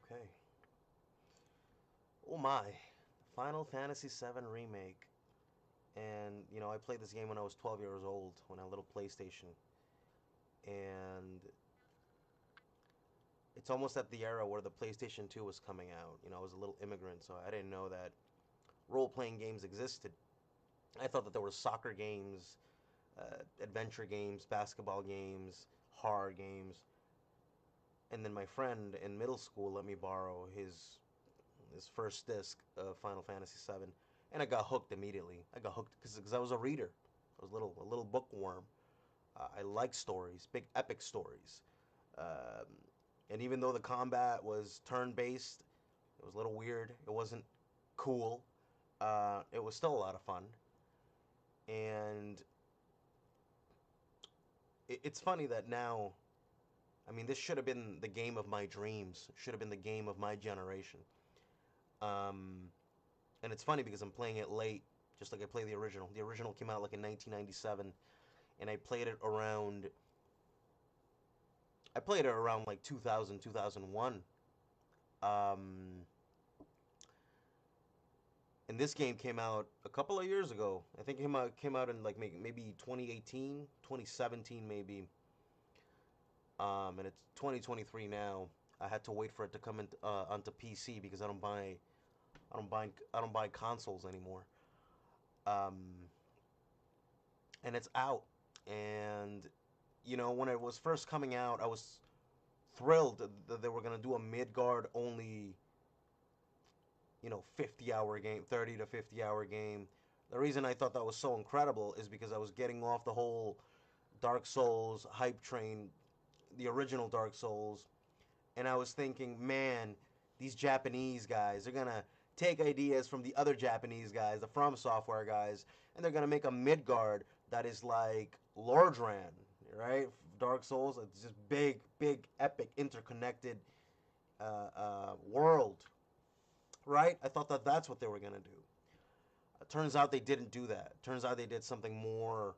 Okay. Oh my. Final Fantasy VII Remake. And, I played this game when I was 12 years old, when I had a little PlayStation. And it's almost at the era where the PlayStation 2 was coming out. I was a little immigrant, so I didn't know that role-playing games existed. I thought that there were soccer games, adventure games, basketball games, horror games. And then my friend in middle school let me borrow his first disc of Final Fantasy VII, and I got hooked immediately. I got hooked because I was a reader. I was a little bookworm. I like stories, big epic stories. Um, and even though the combat was turn-based, it was a little weird. It wasn't cool. It was still a lot of fun. And it's funny that now, I mean, this should have been the game of my dreams. Should have been the game of my generation. Um, and it's funny because I'm playing it late, just like I played the original. The original came out like in 1997, and I played it around. I played it around like 2000, 2001. Um, and this game came out a couple of years ago. I think it came out in like maybe 2018, 2017 maybe. And it's 2023 now. I had to wait for it to come in onto PC because I don't buy consoles anymore. Um, and it's out. And when it was first coming out, I was thrilled that they were gonna do a Midgard only, 50-hour game, 30 to 50-hour game. The reason I thought that was so incredible is because I was getting off the whole Dark Souls hype train, the original Dark Souls, and I was thinking, man, these Japanese guys, they're gonna take ideas from the other Japanese guys, the From Software guys, and they're gonna make a Midgard that is like Lordran, right? Dark Souls, it's just big, big, epic, interconnected world, right? I thought that that's what they were gonna do. Turns out they didn't do that. Turns out they did something more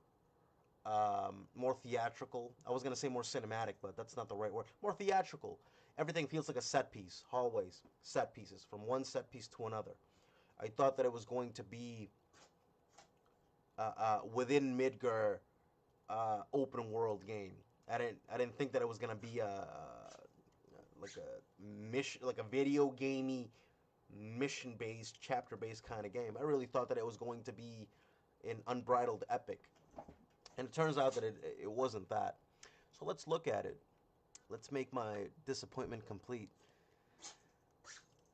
theatrical. I was gonna say more cinematic, but that's not the right word. More theatrical. Everything feels like a set piece. Hallways, set pieces, from one set piece to another. I thought that it was going to be within Midgar open world game. I didn't think that it was gonna be like a mission, like a video gamey mission based, chapter based kind of game. I really thought that it was going to be an unbridled epic. And it turns out that it wasn't that. So let's look at it. Let's make my disappointment complete.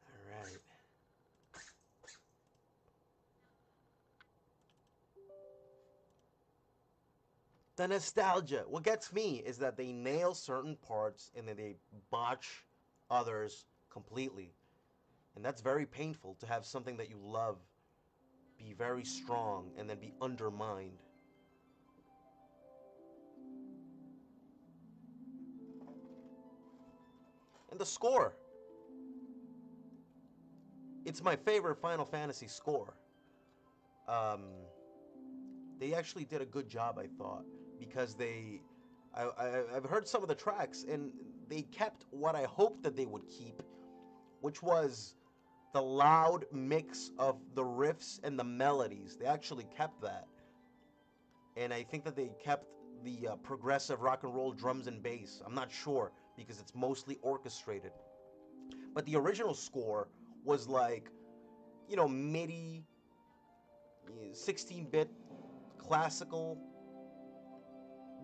All right. The nostalgia. What gets me is that they nail certain parts and then they botch others completely. And that's very painful to have something that you love be very strong and then be undermined. And the score. It's my favorite Final Fantasy score. Um, they actually did a good job, I thought, because I've heard some of the tracks and they kept what I hoped that they would keep, which was the loud mix of the riffs and the melodies. They actually kept that, and I think that they kept the progressive rock and roll drums and bass. I'm not sure because it's mostly orchestrated, but the original score was like, MIDI, 16-bit classical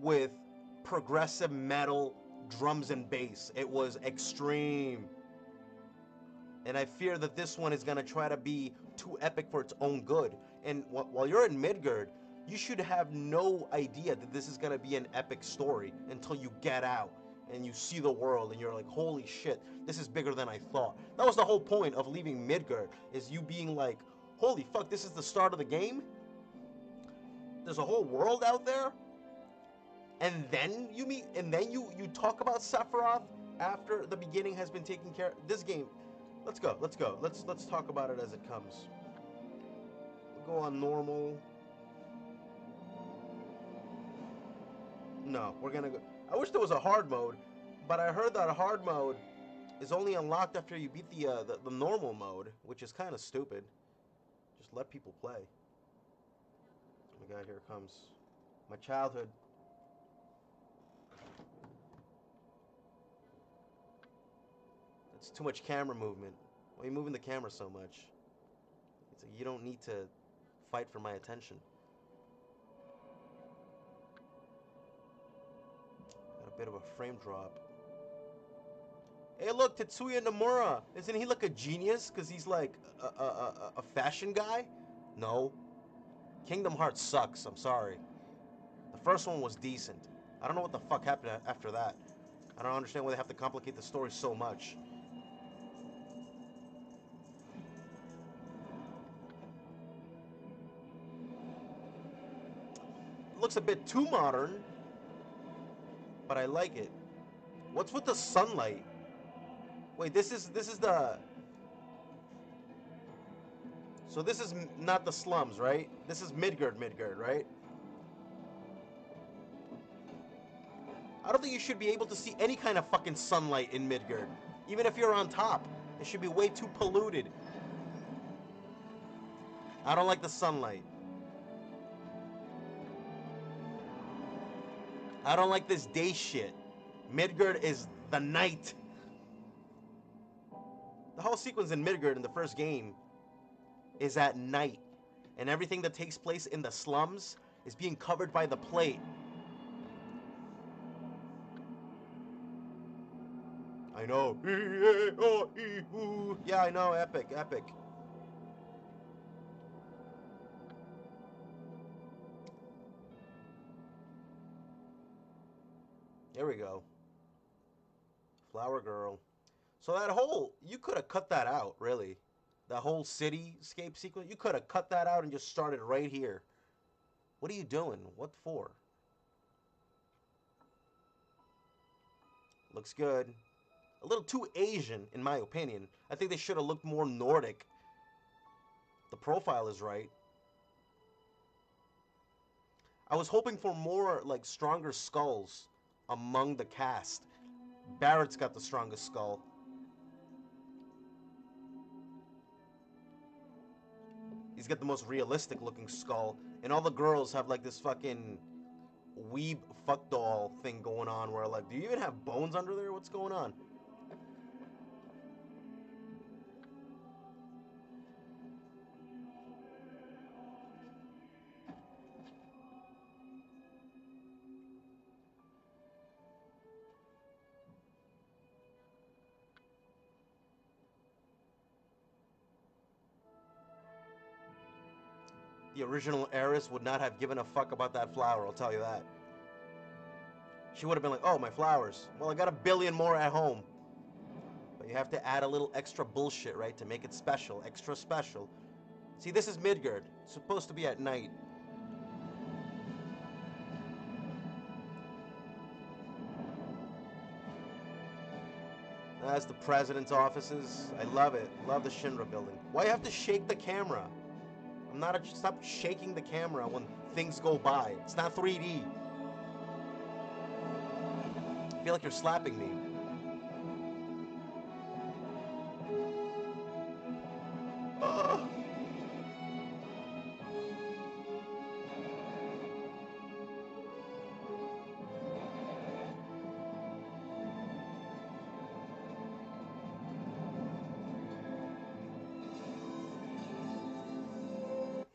with progressive metal drums and bass. It was extreme. And I fear that this one is going to try to be too epic for its own good. And while you're in Midgard, you should have no idea that this is going to be an epic story until you get out and you see the world and you're like, holy shit, this is bigger than I thought. That was the whole point of leaving Midgard, is you being like, holy fuck, this is the start of the game? There's a whole world out there? And then you talk about Sephiroth after the beginning has been taken care of. This game, let's go. Let's talk about it as it comes. We'll go on normal. No, we're gonna go. I wish there was a hard mode, but I heard that a hard mode is only unlocked after you beat the normal mode, which is kind of stupid. Just let people play. Oh my god, here it comes. My childhood. It's too much camera movement. Why are you moving the camera so much? It's like you don't need to fight for my attention. Got a bit of a frame drop. Hey, look, Tetsuya Nomura. Isn't he like a genius? Because he's like a fashion guy? No. Kingdom Hearts sucks. I'm sorry. The first one was decent. I don't know what the fuck happened after that. I don't understand why they have to complicate the story so much. It looks a bit too modern, but I like it. What's with the sunlight? Wait, this is the... So this is not the slums, right? This is Midgard, right? I don't think you should be able to see any kind of fucking sunlight in Midgard. Even if you're on top. It should be way too polluted. I don't like the sunlight. I don't like this day shit. Midgard is the night. The whole sequence in Midgard in the first game is at night. And everything that takes place in the slums is being covered by the plate. I know. Yeah, I know. Epic, epic. There we go. Flower girl. So that whole, you could have cut that out, really. That whole cityscape sequence, you could have cut that out and just started right here. What are you doing? What for? Looks good. A little too Asian, in my opinion. I think they should have looked more Nordic. The profile is right. I was hoping for more, like, stronger skulls among the cast. Barrett's got the strongest skull. He's got the most realistic looking skull. And all the girls have like this fucking weeb fuck doll thing going on where like, do you even have bones under there? What's going on? The original heiress would not have given a fuck about that flower, I'll tell you that. She would have been like, oh, my flowers. Well, I got a billion more at home. But you have to add a little extra bullshit, right, to make it special, extra special. See, this is Midgard. It's supposed to be at night. That's the president's offices. I love it. Love the Shinra building. Why you have to shake the camera? I'm not stop shaking the camera when things go by. It's not 3D. I feel like you're slapping me.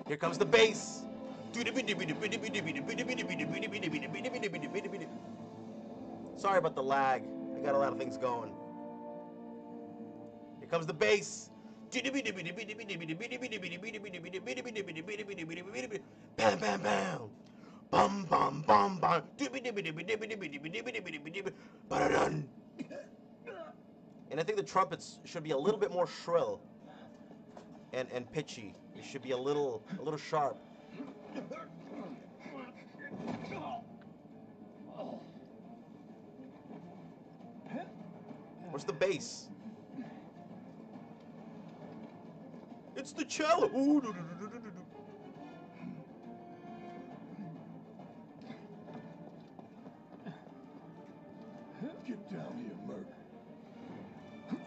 Here comes the bass. Sorry about the lag. I got a lot of things going. Here comes the bass. Bam, bam, bam. Bum, bum, bum, bum. And I think the trumpets should be a little bit more shrill and pitchy. It should be a little sharp. Where's the bass? It's the cello. Get down here, Merc.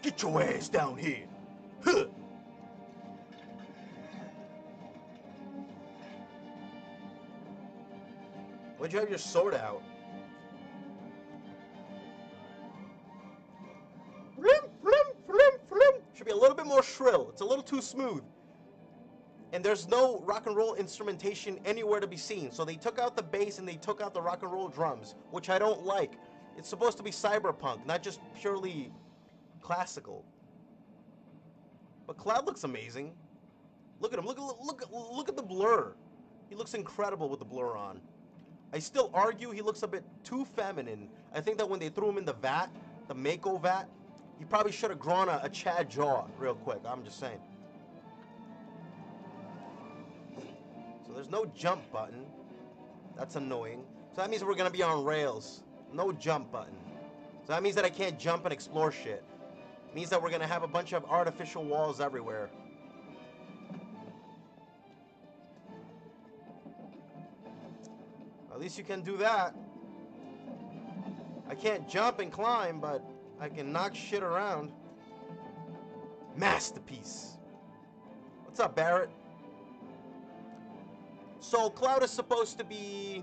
Get your ass down here. Huh. Why'd you have your sword out? Should be a little bit more shrill. It's a little too smooth. And there's no rock and roll instrumentation anywhere to be seen. So they took out the bass and they took out the rock and roll drums, which I don't like. It's supposed to be cyberpunk, not just purely classical. But Cloud looks amazing. Look at him. Look at the blur. He looks incredible with the blur on. I still argue he looks a bit too feminine. I think that when they threw him in the vat, the Mako vat, he probably should have grown a Chad jaw real quick. I'm just saying. So there's no jump button. That's annoying. So that means we're going to be on rails. No jump button. So that means that I can't jump and explore shit. It means that we're going to have a bunch of artificial walls everywhere. At least you can do that. I can't jump and climb, but I can knock shit around. Masterpiece. What's up, Barrett? So Cloud is supposed to be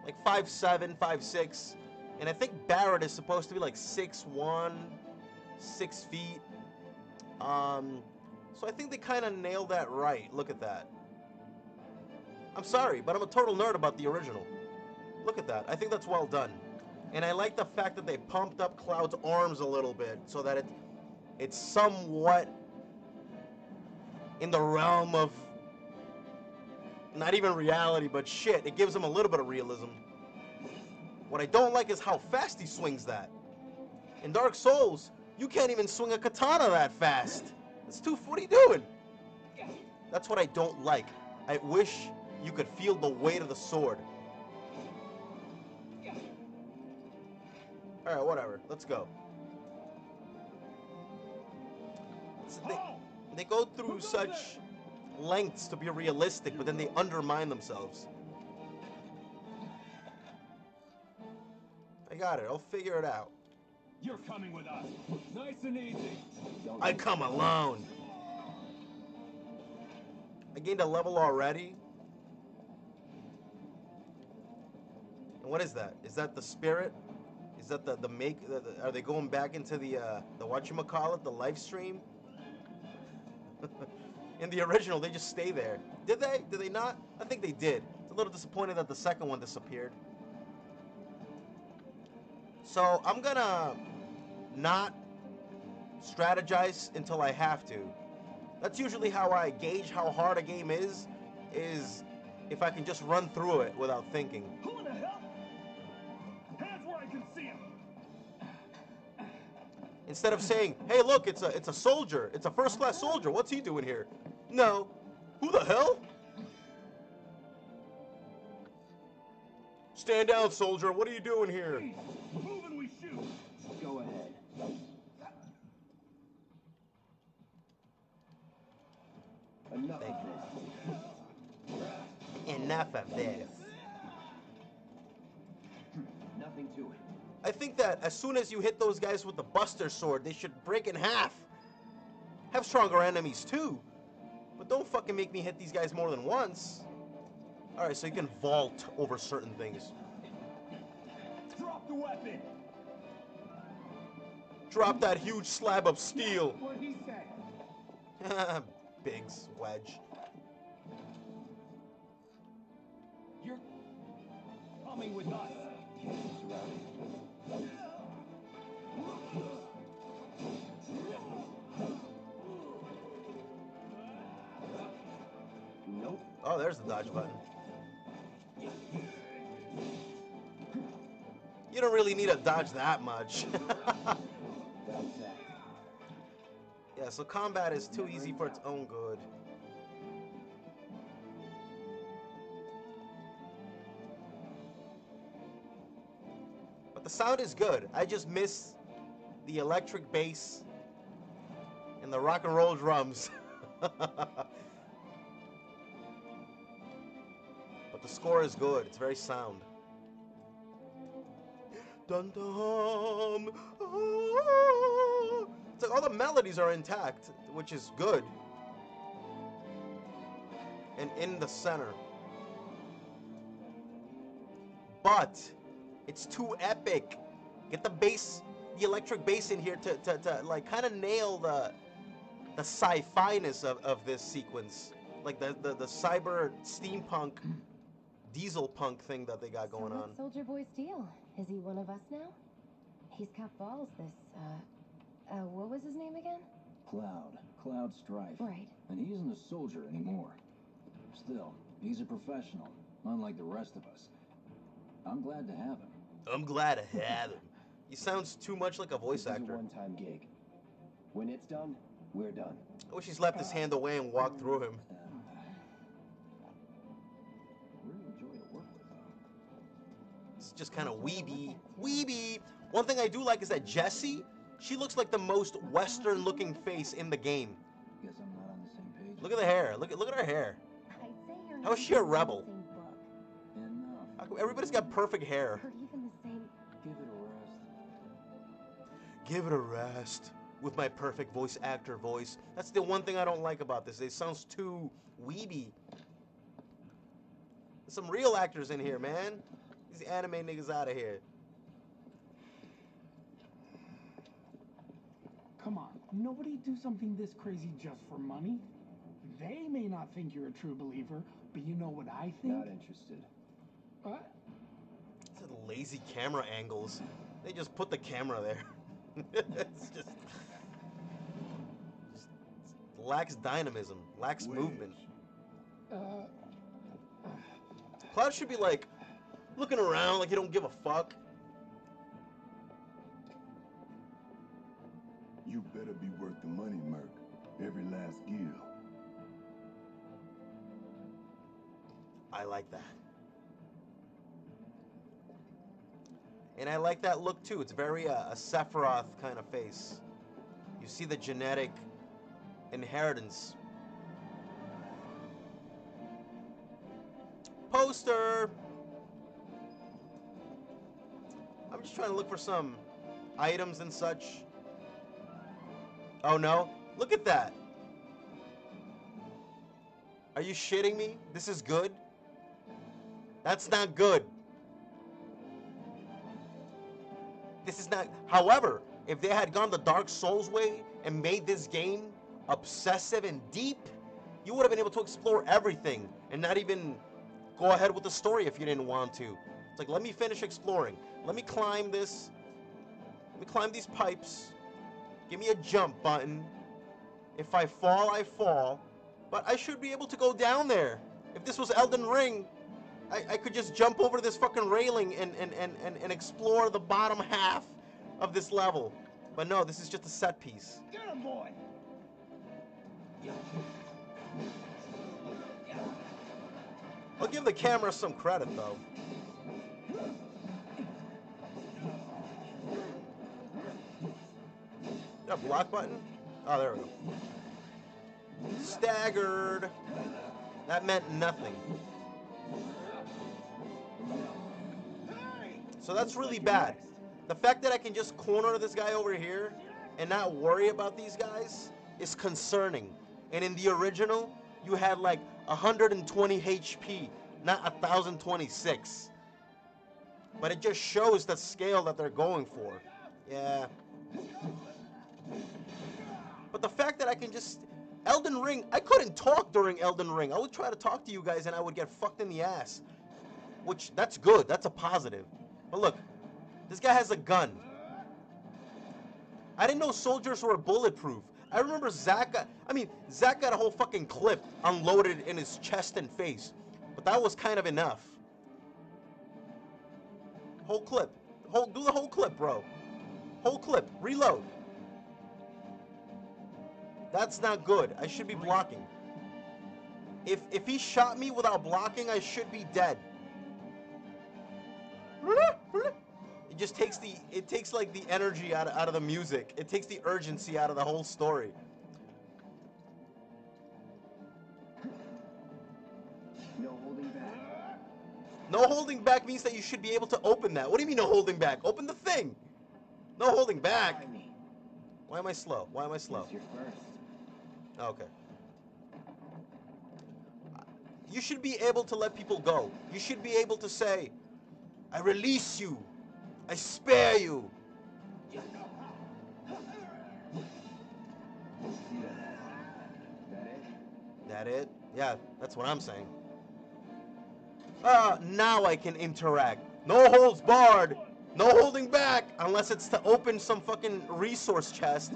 like 5'7", 5'6", and I think Barrett is supposed to be like 6'1", 6 feet. So I think they kind of nailed that right. Look at that. I'm sorry, but I'm a total nerd about the original. Look at that. I think that's well done. And I like the fact that they pumped up Cloud's arms a little bit so that it's somewhat in the realm of not even reality, but shit. It gives him a little bit of realism. What I don't like is how fast he swings that. In Dark Souls, you can't even swing a katana that fast. What are you doing? That's what I don't like. I wish you could feel the weight of the sword. Alright, whatever. Let's go. They go through such lengths to be realistic, but then they undermine themselves. I got it. I'll figure it out. You're coming with us. Nice and easy. I come alone. I gained a level already. And what is that? Is that the spirit? Is that the make? Are they going back into the whatchamacallit, the live stream? In the original, they just stay there. Did they? Did they not? I think they did. It's a little disappointed that the second one disappeared. So I'm gonna not strategize until I have to. That's usually how I gauge how hard a game is if I can just run through it without thinking. Who in the hell? Hands where I can see him. Instead of saying, "Hey, look, it's a soldier. It's a first-class soldier. What's he doing here?" No. Who the hell? Stand down, soldier. What are you doing here? Move and we shoot. Go ahead. Enough of this. Enough of this. Nothing to it. I think that as soon as you hit those guys with the Buster Sword, they should break in half. Have stronger enemies too. But don't fucking make me hit these guys more than once. Alright, so you can vault over certain things. Drop the weapon. Drop that huge slab of steel. What he said. Big wedge. You're coming with us. Nope. Oh, there's the dodge button. You don't really need to dodge that much. Yeah, so combat is too easy for its own good. But the sound is good. I just miss the electric bass and the rock and roll drums. But the score is good. It's very sound. Dun dun. It's like all the melodies are intact, which is good. And in the center. But it's too epic. Get the bass, the electric bass in here to like kind of nail the sci-fi-ness of this sequence. Like the cyber steampunk diesel punk thing that they got going on. What's Soldier Boy's deal? Is he one of us now? He's got balls, this, what was his name again? Cloud Strife. Right. And he isn't a soldier anymore. Still, he's a professional, unlike the rest of us. I'm glad to have him. I'm glad to have him. He sounds too much like a voice This is actor. a one-time gig. When it's done, we're done. I wish he's left his hand away and walked through him. Really enjoy to work with him. It's just kind of weeby. One thing I do like is that Jessie, she looks like the most Western-looking face in the game. Guess I'm not on the same page. Look at the hair. Look at her hair. I'd say you're How is she a rebel? Enough. How come everybody's got perfect hair? Or even the same. Give it a rest. Give it a rest. With my perfect voice actor voice. That's the one thing I don't like about this. It sounds too weeby. There's some real actors in here, man. These anime niggas out of here. Come on, nobody do something this crazy just for money. They may not think you're a true believer, but you know what I think? Not interested. What? These are the lazy camera angles. They just put the camera there. It's just lacks dynamism, lacks movement. Cloud should be like looking around like you don't give a fuck. You better be worth the money, Merc. Every last gil. I like that. And I like that look too. It's very a Sephiroth kind of face. You see the genetic inheritance. Poster! I'm just trying to look for some items and such. Oh no, look at that. Are you shitting me? This is good? That's not good. This is not. However, if they had gone the Dark Souls way and made this game obsessive and deep, you would have been able to explore everything and not even go ahead with the story if you didn't want to. It's like, let me finish exploring. Let me climb this. Let me climb these pipes. Give me a jump button. If I fall, I fall. But I should be able to go down there. If this was Elden Ring, I could just jump over this fucking railing and explore the bottom half of this level. But no, this is just a set piece. Get him, boy! I'll give the camera some credit, though. That block button? Oh, there we go. Staggered. That meant nothing. So that's really bad. The fact that I can just corner this guy over here and not worry about these guys is concerning. And in the original, you had like 120 HP, not 1026. But it just shows the scale that they're going for. Yeah. But the fact that I can just... Elden Ring, I couldn't talk during Elden Ring. I would try to talk to you guys and I would get fucked in the ass. Which, that's good. That's a positive. But look, this guy has a gun. I didn't know soldiers were bulletproof. I remember Zack got a whole fucking clip unloaded in his chest and face. But that was kind of enough. Whole clip. Do the whole clip, bro. Whole clip. Reload. That's not good. I should be blocking. If he shot me without blocking, I should be dead. It just takes like the energy out of the music. It takes the urgency out of the whole story. No holding back. No holding back means that you should be able to open that. What do you mean no holding back? Open the thing. No holding back. Why am I slow? Why am I slow? Guess you're first. Okay. You should be able to let people go. You should be able to say, I release you. I spare you. See that? That it? That it? Yeah, that's what I'm saying. Now I can interact. No holds barred. No holding back. Unless it's to open some fucking resource chest.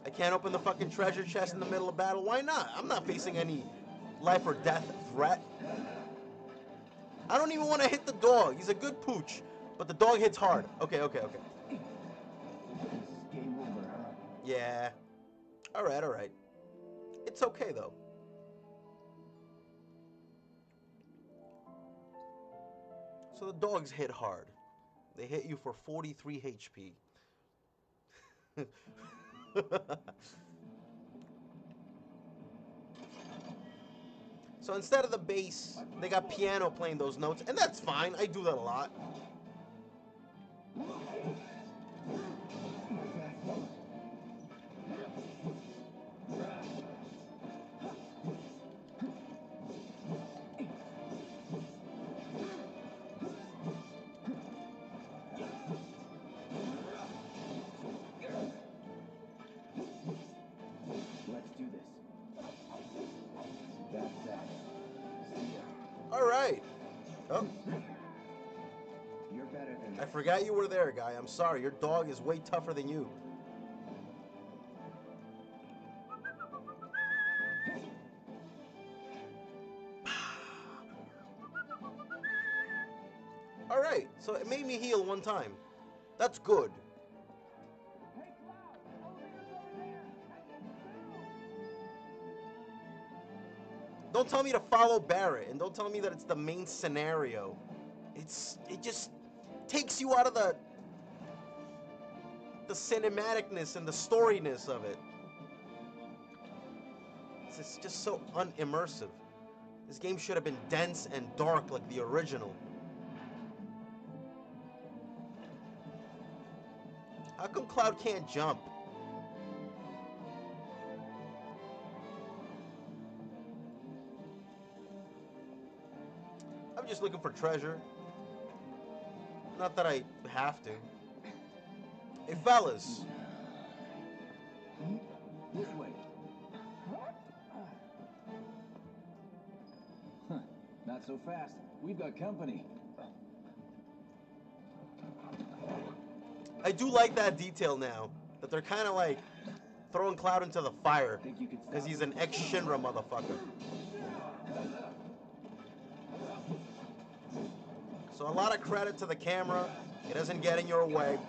I can't open the fucking treasure chest in the middle of battle. Why not? I'm not facing any life or death threat. I don't even want to hit the dog. He's a good pooch. But the dog hits hard. Okay, okay, okay. This is game over, huh? Yeah. Alright, alright. It's okay, though. So the dogs hit hard. They hit you for 43 HP. So instead of the bass, they got piano playing those notes, and that's fine. I do that a lot. Let's do this. That's that. See ya. All right. Oh, You're better than I this. forgot you were there, guy. I'm sorry. Your dog is way tougher than you. All right. So it made me heal one time. That's good. Don't tell me to follow Barrett, and don't tell me that it's the main scenario. It just takes you out of the cinematicness and the storyness of it. It's just so unimmersive. This game should have been dense and dark like the original. How come Cloud can't jump? I'm just looking for treasure. Not that I have to. Hey, fellas. This way. Huh. Not so fast. We've got company. I do like that detail now. That they're kind of like throwing Cloud into the fire. Think you could Because stop he's an ex-Shinra motherfucker. So a lot of credit to the camera. It doesn't get in your way.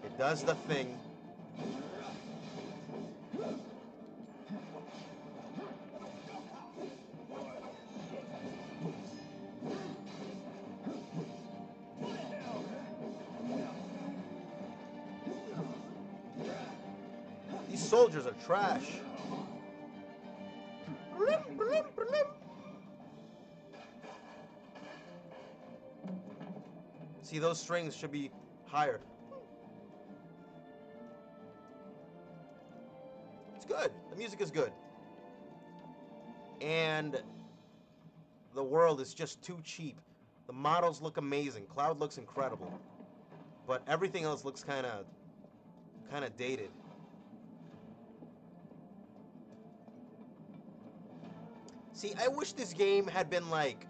It does the thing. These soldiers are trash. See, those strings should be higher. It's good. The music is good. And the world is just too cheap. The models look amazing. Cloud looks incredible. But everything else looks kind of dated. See, I wish this game had been like,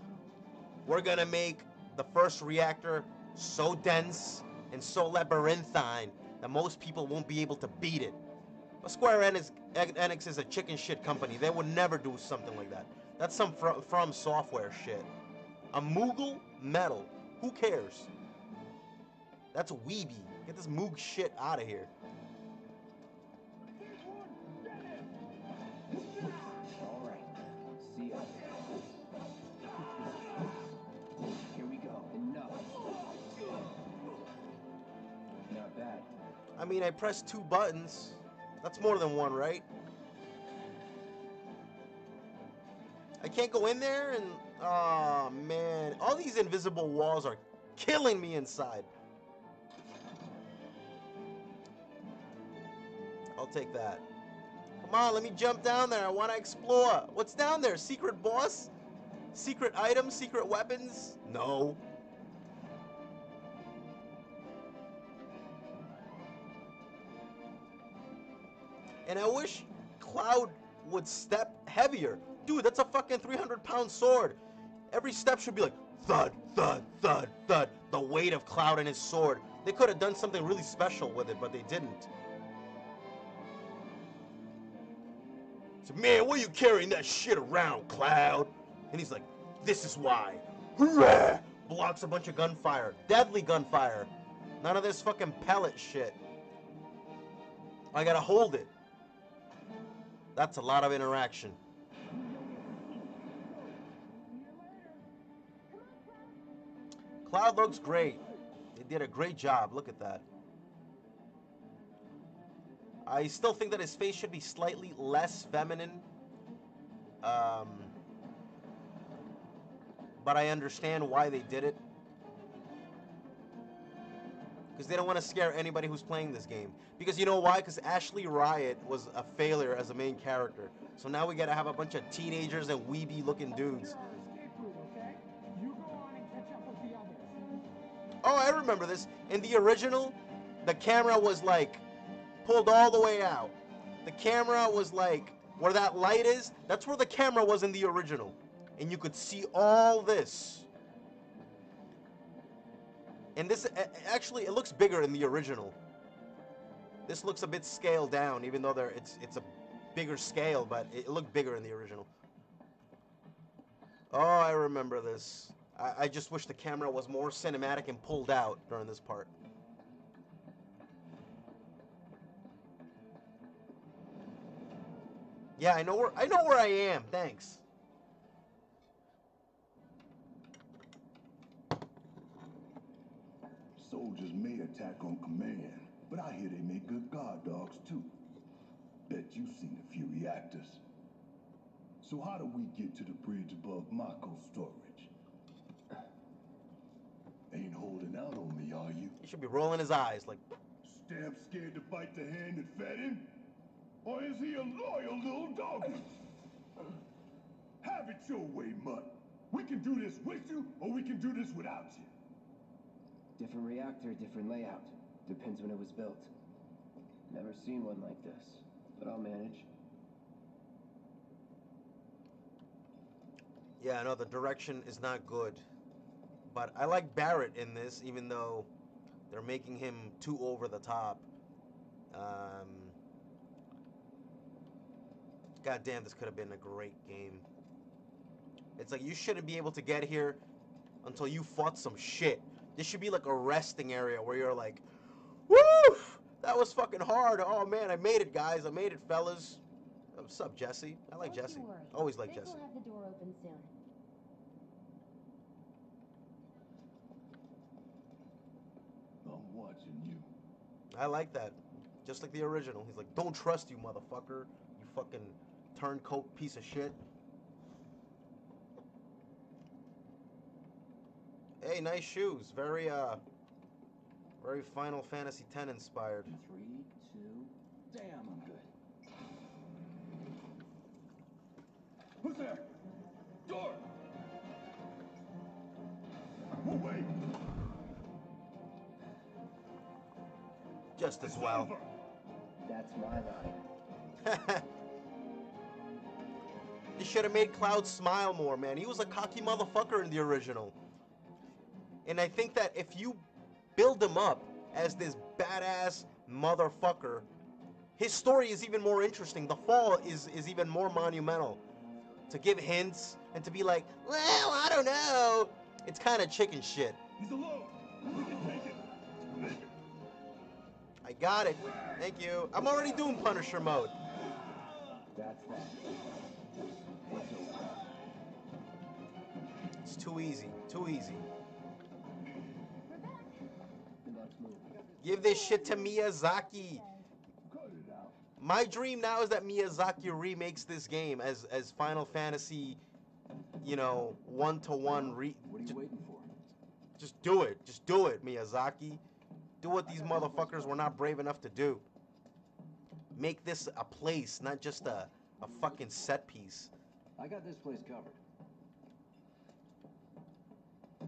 we're gonna make the first reactor so dense and so labyrinthine that most people won't be able to beat it. But Square Enix is a chicken shit company. They would never do something like that. That's some From Software shit. A Moogle Metal. Who cares? That's weeby. Get this Moog shit out of here. All right. See ya. Here we go. Enough. Not bad. I mean, I pressed 2 buttons. That's more than one, right? I can't go in there and... Oh, man. All these invisible walls are killing me inside. I'll take that. Come on, let me jump down there. I want to explore. What's down there? Secret boss? Secret items? Secret weapons? No. And I wish Cloud would step heavier. Dude, that's a fucking 300-pound sword. Every step should be like thud, thud, thud, thud. The weight of Cloud and his sword. They could have done something really special with it, but they didn't. So, man, why are you carrying that shit around, Cloud? And he's like, this is why. Hooray! Blocks a bunch of gunfire. Deadly gunfire. None of this fucking pellet shit. I gotta hold it. That's a lot of interaction. Cloud looks great. They did a great job. Look at that. I still think that his face should be slightly less feminine. But I understand why they did it. Because they don't want to scare anybody who's playing this game. Because you know why? Because Ashley Riot was a failure as a main character. So now we gotta have a bunch of teenagers and weeby looking dudes. Oh, I remember this. In the original, the camera was like pulled all the way out. The camera was like where that light is. That's where the camera was in the original. And you could see all this. And this, actually, it looks bigger in the original. This looks a bit scaled down, even though it's a bigger scale, but it looked bigger in the original. Oh, I remember this. I just wish the camera was more cinematic and pulled out during this part. Yeah, I know where I am. Thanks. Soldiers may attack on command, but I hear they make good guard dogs too. Bet you've seen a few reactors. So how do we get to the bridge above Mako storage? Ain't holding out on me, are you? He should be rolling his eyes like... Stamp scared to bite the hand that fed him? Or is he a loyal little doggy? Have it your way, Mutt. We can do this with you, or we can do this without you. Different reactor, different layout. Depends when it was built. Never seen one like this, but I'll manage. Yeah, no, the direction is not good. But I like Barrett in this, even though they're making him too over the top. God damn, this could have been a great game. It's like you shouldn't be able to get here until you fought some shit. This should be like a resting area where you're like, woo! That was fucking hard. Oh man, I made it, guys. I made it, fellas. What's up, Jesse? I like Jesse. Always like Jesse. We'll have the door open soon. I'm watching you. I like that. Just like the original. He's like, don't trust you, motherfucker. You fucking turncoat piece of shit. Hey, nice shoes. Very Final Fantasy X inspired. 3, 2, damn, I'm good. Who's there? Door! We'll wait. Just as It's well. over. That's my line. They should have made Cloud smile more, man. He was a cocky motherfucker in the original. And I think that if you build him up as this badass motherfucker, his story is even more interesting. The fall is even more monumental. To give hints and to be like, well, I don't know. It's kind of chicken shit. He's alone. We can take it. I got it. Thank you. I'm already doing Punisher mode. That's that. It's over. It's too easy. Too easy. The next move. Give this shit to Miyazaki. Cut it out. My dream now is that Miyazaki remakes this game as Final Fantasy, you know, 1-to-1. What are you waiting for? Just do it. Just do it, Miyazaki. Do what these motherfuckers were not brave enough to do. make this a place, not just a fucking set piece. I got this place covered.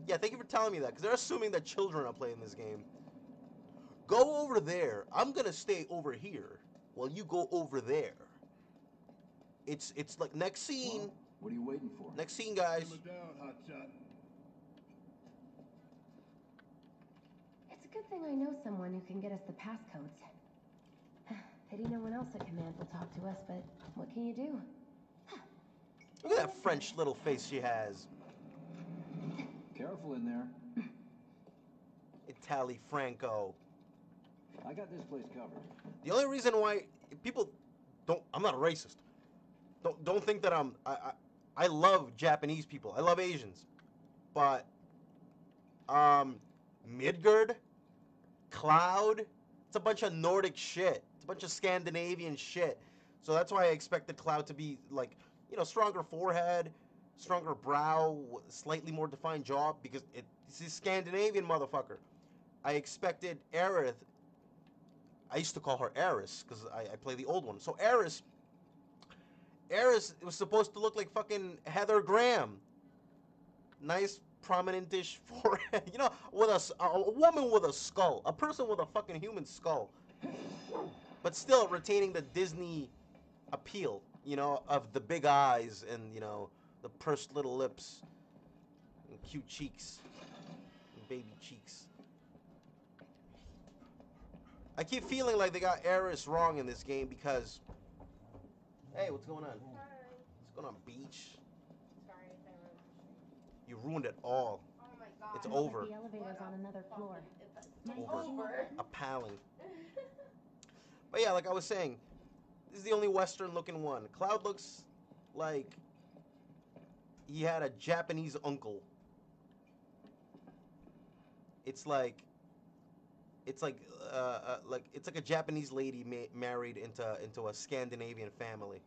Yeah, thank you for telling me that, because they're assuming that children are playing this game. Go over there. I'm gonna stay over here while you go over there. It's like next scene. Well, what are you waiting for? Next scene, guys. Simmer down, hotshot. It's a good thing I know someone who can get us the passcodes. Pity no one else at command will talk to us, but what can you do? Look at that French little face she has. Careful in there. Itali Franco. I got this place covered. The only reason why people don't, I'm not a racist. Don't think that I love Japanese people. I love Asians. But Midgard, Cloud, it's a bunch of Nordic shit. It's a bunch of Scandinavian shit. So that's why I expected Cloud to be like, you know, stronger forehead, stronger brow, slightly more defined jaw, because it's a Scandinavian motherfucker. I expected Aerith. I used to call her Eris because I play the old one. So Eris was supposed to look like fucking Heather Graham. Nice, prominent-ish forehead. You know, with a woman with a skull. A person with a fucking human skull. But still retaining the Disney appeal, you know, of the big eyes and, you know, the pursed little lips and cute cheeks and baby cheeks. I keep feeling like they got Eris wrong in this game because... Hey, what's going on? What's going on, beach? Sorry, You ruined it all. oh my god. It's over. The elevator's on another floor. Over. Appalling. But yeah, like I was saying, this is the only Western looking one. Cloud looks like he had a Japanese uncle. It's like it's like a Japanese lady married into a Scandinavian family.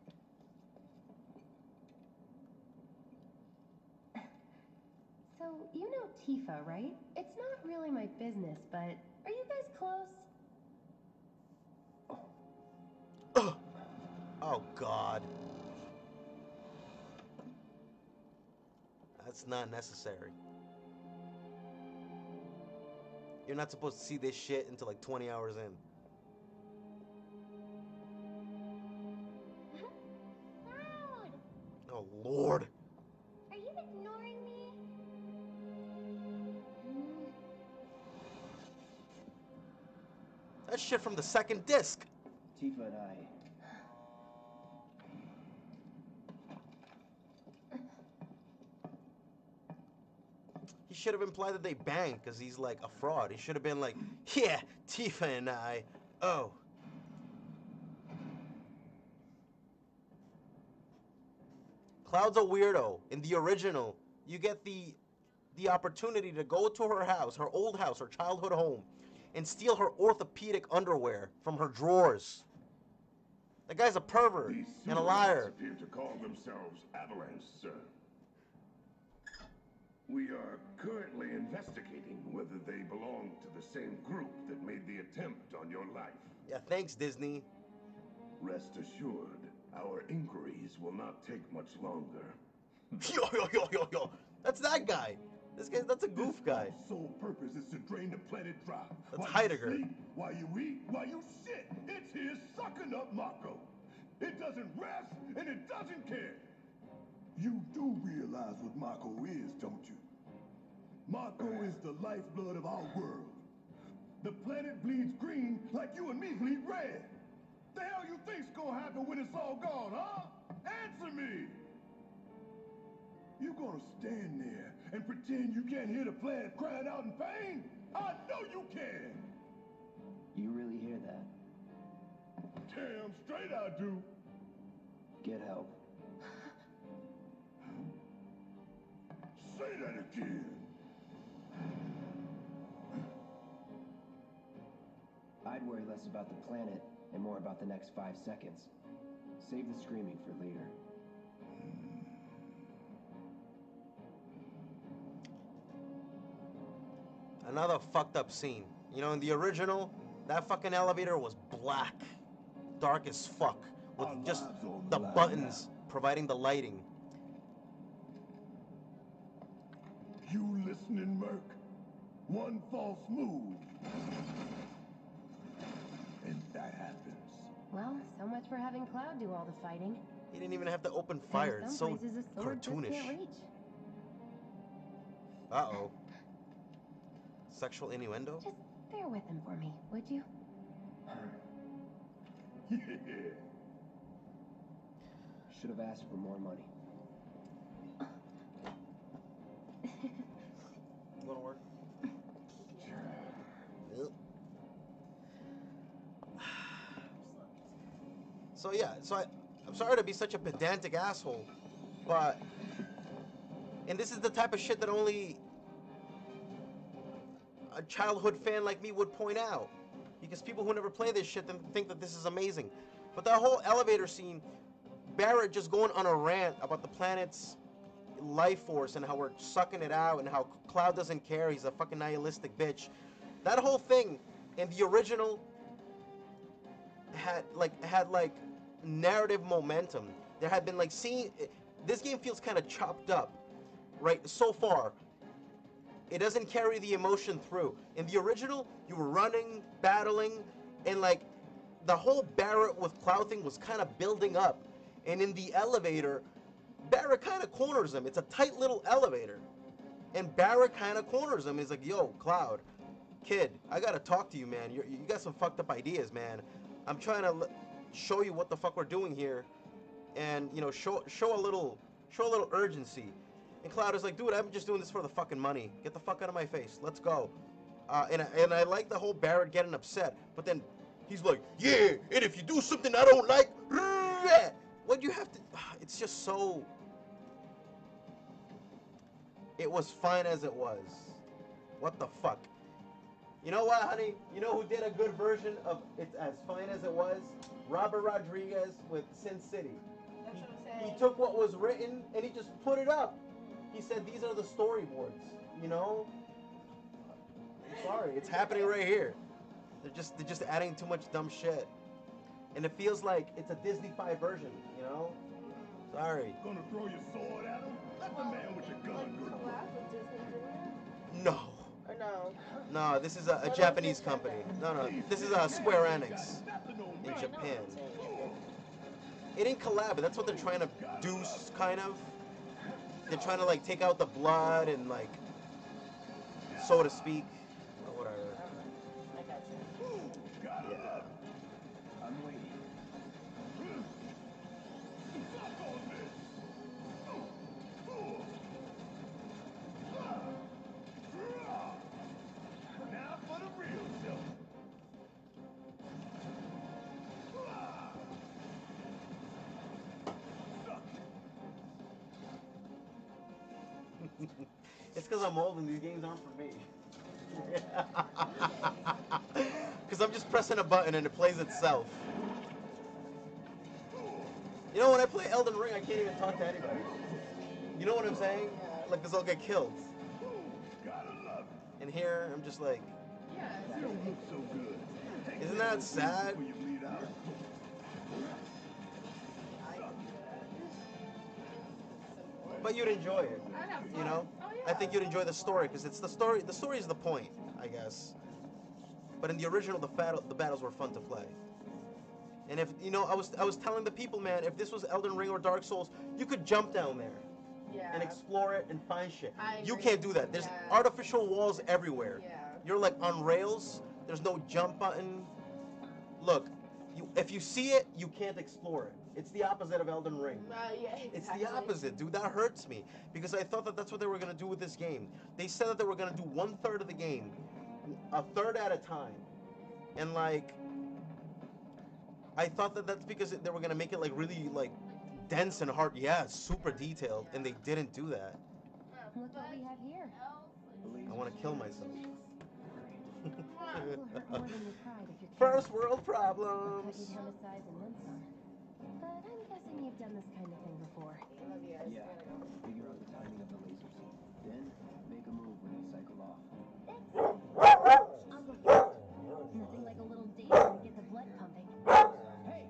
So, you know Tifa, right? It's not really my business, but are you guys close? Oh God. That's not necessary. You're not supposed to see this shit until like 20 hours in. Cloud! Oh Lord. Are you ignoring me? That shit from the second disc. Tifa and I. He should have implied that they banged because he's like a fraud. He should have been like, yeah, Tifa and I. Oh. Cloud's a weirdo. In the original, you get the opportunity to go to her house, her old house, her childhood home, and steal her orthopedic underwear from her drawers. That guy's a pervert These and a liar. appear to call themselves Avalanche, sir. We are currently investigating whether they belong to the same group that made the attempt on your life. Yeah, thanks, Disney. Rest assured, our inquiries will not take much longer. Yo. That's that guy. That's a goof guy. This sole purpose is to drain the planet dry. That's While Heidegger. You sleep, while you eat, while you shit, it's here sucking up Mako. It doesn't rest and it doesn't care. You do realize what Mako is, don't you? Mako is the lifeblood of our world. The planet bleeds green like you and me bleed red. The hell you think's gonna happen when it's all gone, huh? Answer me! You gonna stand there and pretend you can't hear the planet crying out in pain? I know you can! You really hear that? Damn straight I do. Get help. Say that again. I'd worry less about the planet and more about the next 5 seconds. Save the screaming for later. Another fucked up scene. You know, in the original, that fucking elevator was black. dark as fuck, with Our just lives on the line buttons providing the lighting. You listening, Merc? One false move. And that happens. Well, so much for having Cloud do all the fighting. He didn't even have to open fire. There's It's some so places a sword just cartoonish. can't reach. Uh-oh. Sexual innuendo? Just bear with him for me, would you? Yeah. Should have asked for more money. You going to work? Yep. So yeah, I'm sorry to be such a pedantic asshole, but, and this is the type of shit that only a childhood fan like me would point out, because people who never play this shit then think that this is amazing. But that whole elevator scene, Barrett just going on a rant about the planet's life force and how we're sucking it out and how Cloud doesn't care, he's a fucking nihilistic bitch. That whole thing in the original had like narrative momentum. There had been like this game feels kind of chopped up, right? So far, it doesn't carry the emotion through. In the original, you were running, battling, and like the whole Barrett with Cloud thing was kind of building up. And in the elevator, Barrett kind of corners him. It's a tight little elevator. And Barrett kind of corners him. He's like, yo, Cloud, kid, I got to talk to you, man. You got some fucked up ideas, man. I'm trying to show you what the fuck we're doing here. And, you know, show a little urgency. And Cloud is like, dude, I'm just doing this for the fucking money. Get the fuck out of my face. Let's go. And I like the whole Barrett getting upset. But then he's like, yeah, and if you do something I don't like, what you have to... It's just so... It was fine as it was. What the fuck? You know what, honey? You know who did a good version of It's As Fine As It Was? Robert Rodriguez with Sin City. He took what was written and he just put it up. He said, these are the storyboards, you know? I'm sorry, it's happening right here. They're just adding too much dumb shit. And it feels like it's a Disney-fied version, you know? Sorry. Gonna throw your sword at him? Let the man with your gun do it. No. Or no? No, this is a Japanese company. No, this is a Square Enix in Japan. It ain't collab, but that's what they're trying to do, kind of. They're trying to, like, take out the blood and, like, so to speak, or whatever. I got you. Yeah. I'm waiting. Now for the real show. It's because I'm old and these games aren't for me. Because I'm just pressing a button and it plays itself. You know, when I play Elden Ring, I can't even talk to anybody. You know what I'm saying? Like, because I'll get killed. Gotta love it. And here, I'm just like, You don't look so good. Take isn't that that sad? before you bleed out. But you'd enjoy it, you know? I think you'd enjoy the story, because it's the story is the point, I guess. But in the original, the battles were fun to play. And if, you know, I was telling the people, man, if this was Elden Ring or Dark Souls, you could jump down there and explore it and find shit. You can't do that. There's artificial walls everywhere. You're like on rails. There's no jump button. Look, if you see it, you can't explore it. It's the opposite of Elden Ring. Yeah, exactly. It's the opposite, dude. That hurts me because I thought that that's what they were gonna do with this game. They said that they were gonna do 1/3 of the game, a third at a time, and like, I thought that that's because they were gonna make it like really like dense and hard. Yeah, super detailed, and they didn't do that. Look what we have here. I want to kill myself. Will hurt more than your pride if you're First world Kentucky problems. homicides and then some. But I'm guessing you've done this kind of thing before. Yeah. Figure out the timing of the lasers. Then make a move when they cycle off. I'll go first. Nothing like a little dance to get the blood pumping. Hey,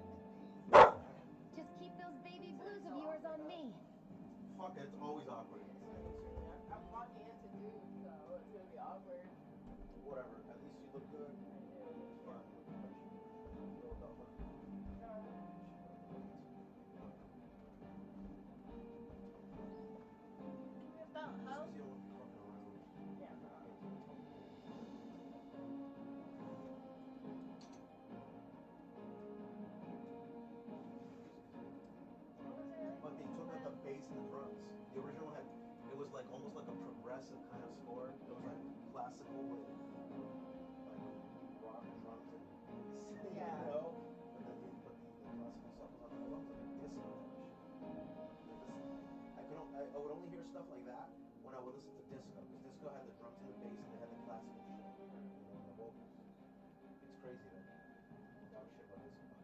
progressive kind of score. It was like classical with like rock drums and bass, Yeah. you know. And then you put the classical stuff on. I loved like disco and shit. I would only hear stuff like that when I would listen to disco, because disco had the drums and the bass and it had the classical shit, you know, the vocals. It's crazy that talk shit about disco.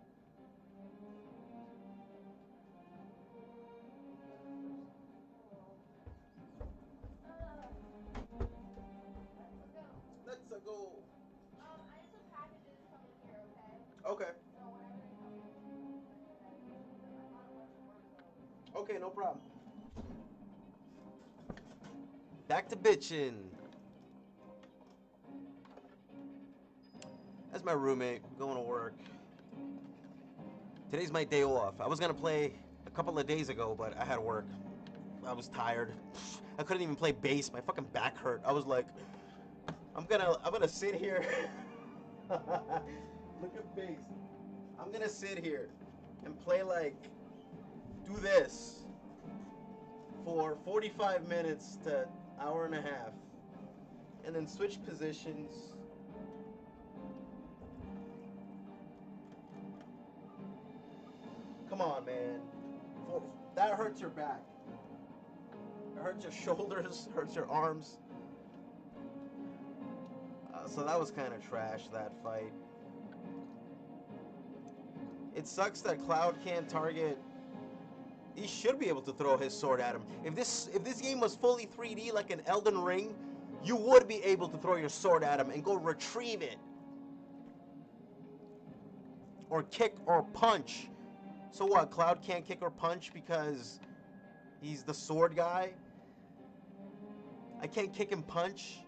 Let's go. I have some packages coming here, okay? Okay. So whenever you come in, I got a bunch of work clothes. Okay, no problem. Back to bitchin'. That's my roommate going to work. Today's my day off. I was gonna play a couple of days ago, but I had work. I was tired. I couldn't even play bass. My fucking back hurt. I was like, I'm gonna sit here. Look at bass. I'm gonna sit here and play do this for 45 minutes to hour and a half, and then switch positions. Come on, man. That hurts your back. It hurts your shoulders, hurts your arms. So that was kind of trash, that fight. It sucks that Cloud can't target. He should be able to throw his sword at him. If this game was fully 3D like an Elden Ring, you would be able to throw your sword at him and go retrieve it. Or kick or punch. So what, Cloud can't kick or punch because he's the sword guy? I can't kick and punch?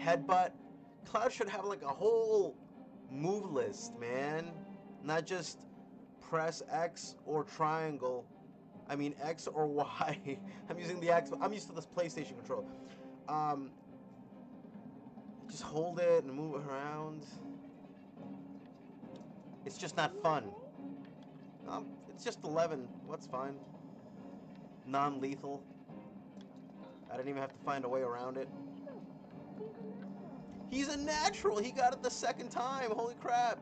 Headbutt? Cloud should have like a whole move list, man. Not just press X or triangle. I mean X or Y. I'm using the X. I'm used to this PlayStation controller. Just hold it and move it around. It's just not fun. It's just 11. What's fine? Non-lethal. I didn't even have to find a way around it. He's a natural. He got it the second time. Holy crap.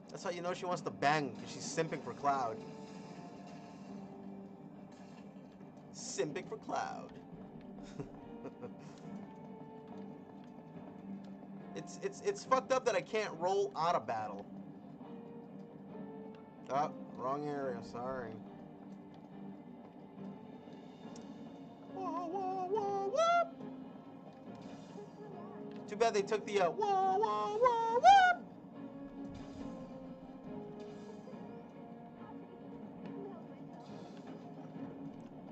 That's how you know she wants to bang, because she's simping for Cloud. Simping for Cloud. It's fucked up that I can't roll out of battle. Oh, wrong area, sorry. Whoa, whoa, whoa, whoop! Too bad they took the whoa, whoa, whoa, whoop!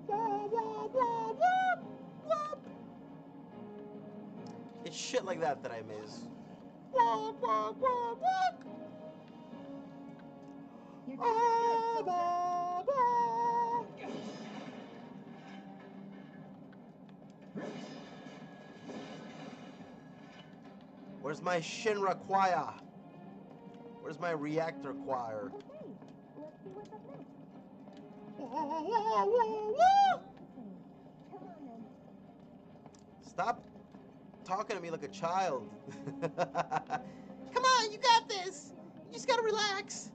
Whoa, whoa, whoa, whoop! Whoop! It's shit like that I miss. Whoa, whoa, whoa, whoop! Where's my Shinra choir? Where's my reactor choir? Okay, let's see what's up next. Come on then. Stop talking to me like a child. Come on, you got this. You just gotta relax.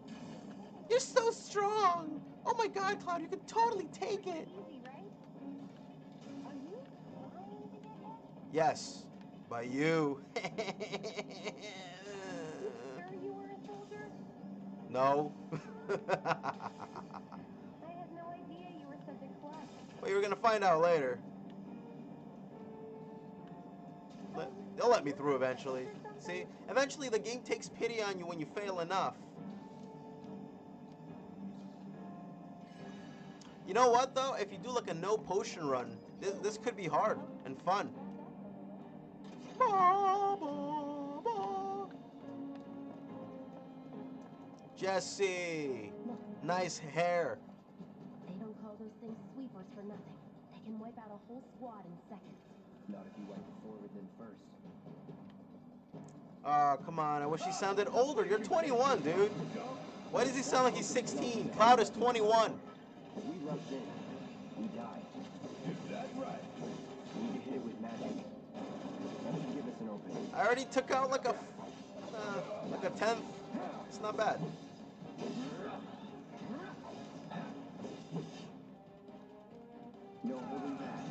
You're so strong. Oh my God, Cloud, you can totally take it. Easy, right? Are you trying to get it? Yes, by you. Sure you were a soldier? No. I had no idea you were such a klutz. Well, you're gonna find out later. They'll let me through eventually. See, eventually the game takes pity on you when you fail enough. You know what though? If you do like a no potion run, this could be hard and fun. Jesse, nice hair. They don't call those things sweepers for nothing. They can wipe out a whole squad in seconds. Not if you wipe it forward then first. Come on. I wish he sounded older. You're 21, dude. Why does he sound like he's 16? Cloud is 21. We rushed in. We died. I already took out like a tenth. It's not bad. No holding back.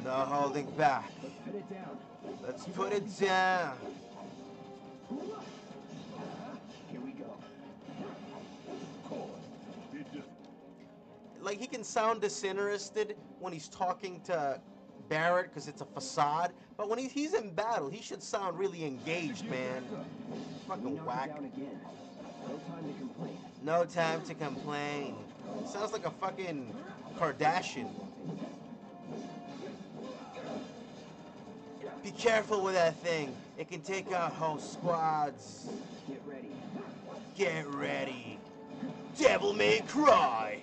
No holding back. Let's put it down. Let's put it down. Here we go. Like, he can sound disinterested when he's talking to Barrett because it's a facade, but when he's in battle, he should sound really engaged, man. Fucking whack. Down again. No time to complain. No time to complain. Sounds like a fucking Kardashian. Be careful with that thing. It can take out whole squads. Get ready. Get ready. Devil May Cry.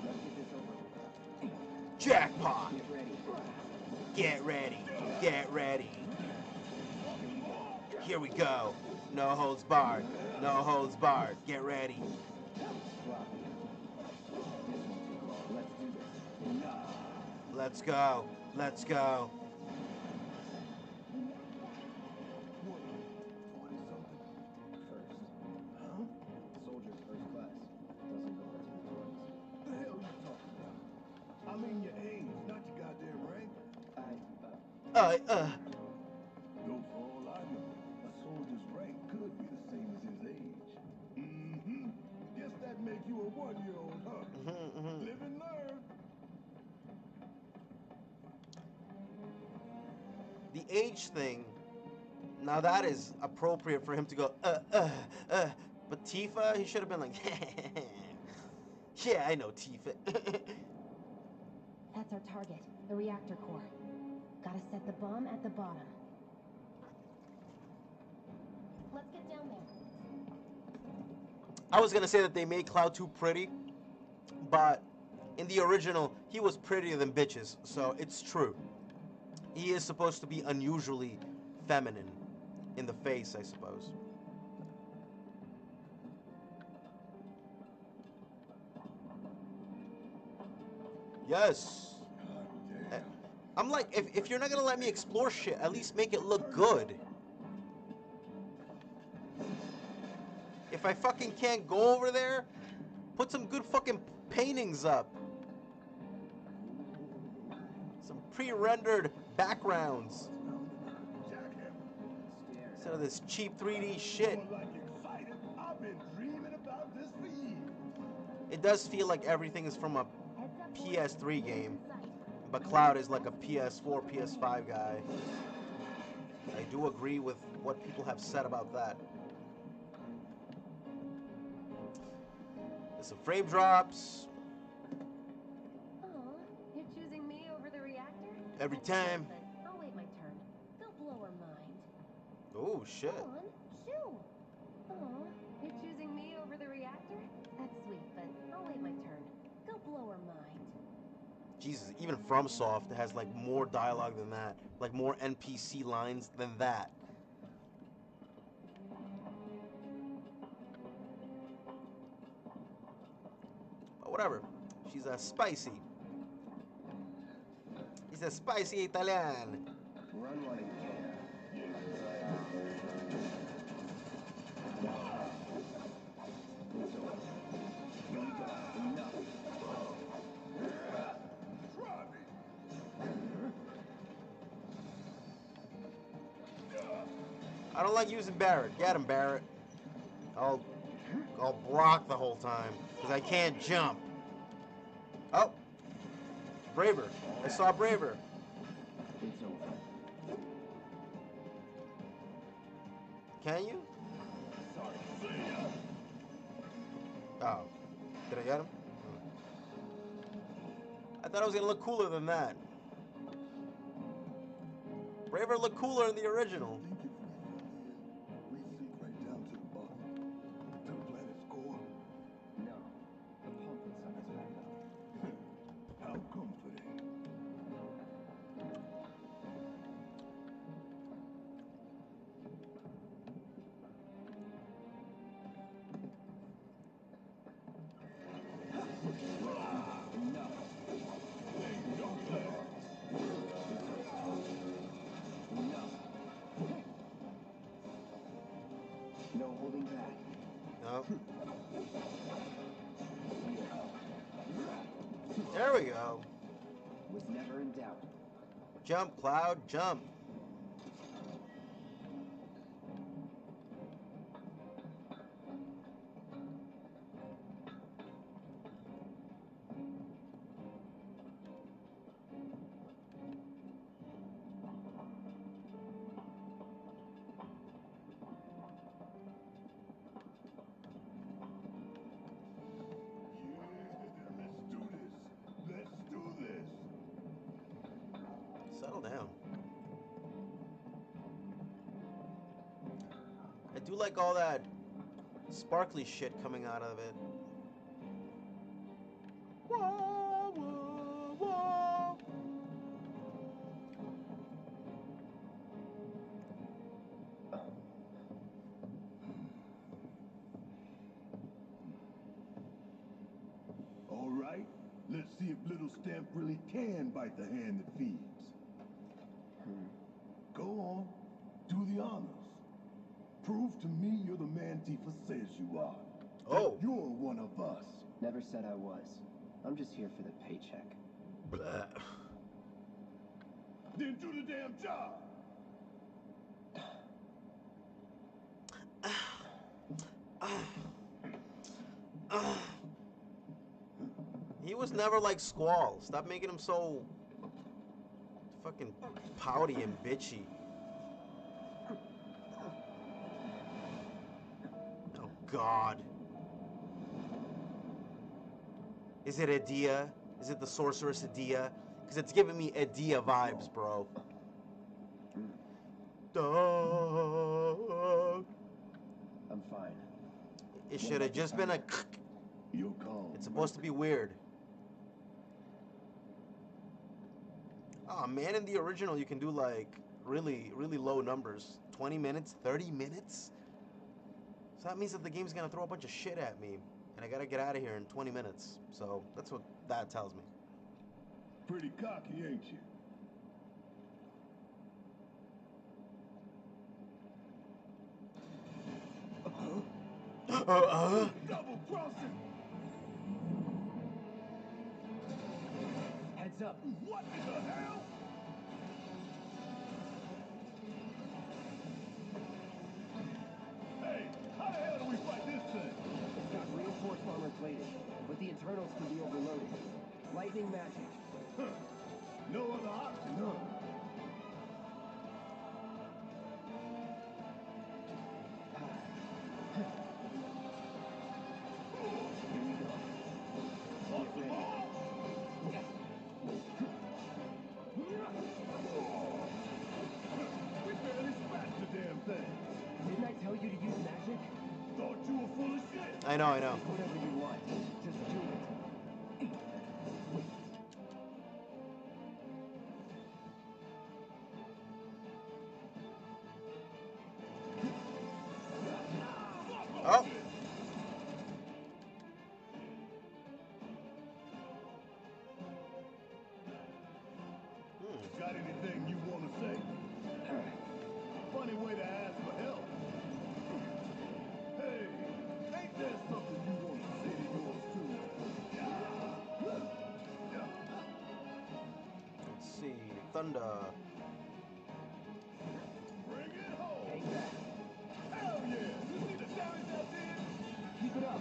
Let's get this over. Jackpot. Get ready. Get ready. Get ready. Here we go. No holds barred. No holds barred. Get ready. Sloppy. This won't take long. Let's do this. Let's go. Let's go. First. Huh? Soldier's first class. Doesn't go into the toys. The hell you talking about? I mean your age, not your goddamn rank. Though for all I know, a soldier's rank could be the same as his age. Mm-hmm. Guess that make you a 1-year-old, huh? Live and learn. The age thing, now that is appropriate for him to go, But Tifa, he should have been like, yeah, I know Tifa. That's our target, the reactor core. Gotta set the bomb at the bottom. Let's get down there. I was gonna say that they made Cloud too pretty, but in the original, he was prettier than bitches, so it's true. He is supposed to be unusually feminine in the face, I suppose. Yes. I'm like, if you're not gonna let me explore shit, at least make it look good. If I fucking can't go over there, put some good fucking paintings up. Some pre-rendered backgrounds. Instead of this cheap 3D shit. I've been dreaming about this for years. It does feel like everything is from a PS3 game, but Cloud is like a PS4, PS5 guy. I do agree with what people have said about that. There's some frame drops. Aw, you're choosing me over the reactor? Every That's time. good, but I'll wait my turn. They'll blow her mind. Oh, shit. Come on, shoo! Aw, you're choosing me over the reactor? That's sweet, but I'll wait my turn. Go blow her mind. Jesus, even FromSoft has like more dialogue than that. Like more NPC lines than that. But whatever. She's a spicy. He's a spicy Italian. Run while you can. It's over. Here we go. Enough. I don't like using Barrett. Get him, Barrett. I'll block the whole time because I can't jump. Oh, Braver. I saw Braver. It's over. Can you? Oh, did I get him? I thought I was gonna look cooler than that. Braver looked cooler in the original. We sink right down to the bottom, to the planet's core. No. The pump inside is back up. How comforting. Enough. Oh. There we go. Was never in doubt. Jump, Cloud, jump. Let's do this. Settle down. I do like all that sparkly shit coming out of it. Whoa, whoa, whoa. All right, let's see if little Stamp really can bite the hand that feeds. Go on, do the honors. Prove to me you're the man Tifa says you are. Oh. That you're one of us. Never said I was. I'm just here for the paycheck. Blah. Then do the damn job. He was never like Squall. Stop making him so fucking pouty and bitchy. Oh God. Is it Adia? Is it the sorceress Adia? Because it's giving me Adia vibes, bro. Dog. I'm fine. It should have just been a. You're calm. It's supposed to be weird. Oh man, in the original you can do like really low numbers. 20 minutes, 30 minutes? So that means that the game's gonna throw a bunch of shit at me. And I gotta get out of here in 20 minutes. So that's what that tells me. Pretty cocky, ain't you? Double crossing. Heads up. What in the hell? Hey, how the hell do we fight this thing? It's got reinforced armor plating, but the internals can be overloaded. Lightning magic. Huh. No other option, huh? Here we go. Off the ball. We barely scratched the damn thing. Didn't I tell you to use magic? Thought you were full of shit. I know. Whatever you want. Just do it. Oh. Got anything you want to say? Funny way to ask for help. Hey, ain't there something you want to say to yours too? Let's see. Thunder. Bring it home. Hang back. Hell yeah! You see the damage I did? Keep it up.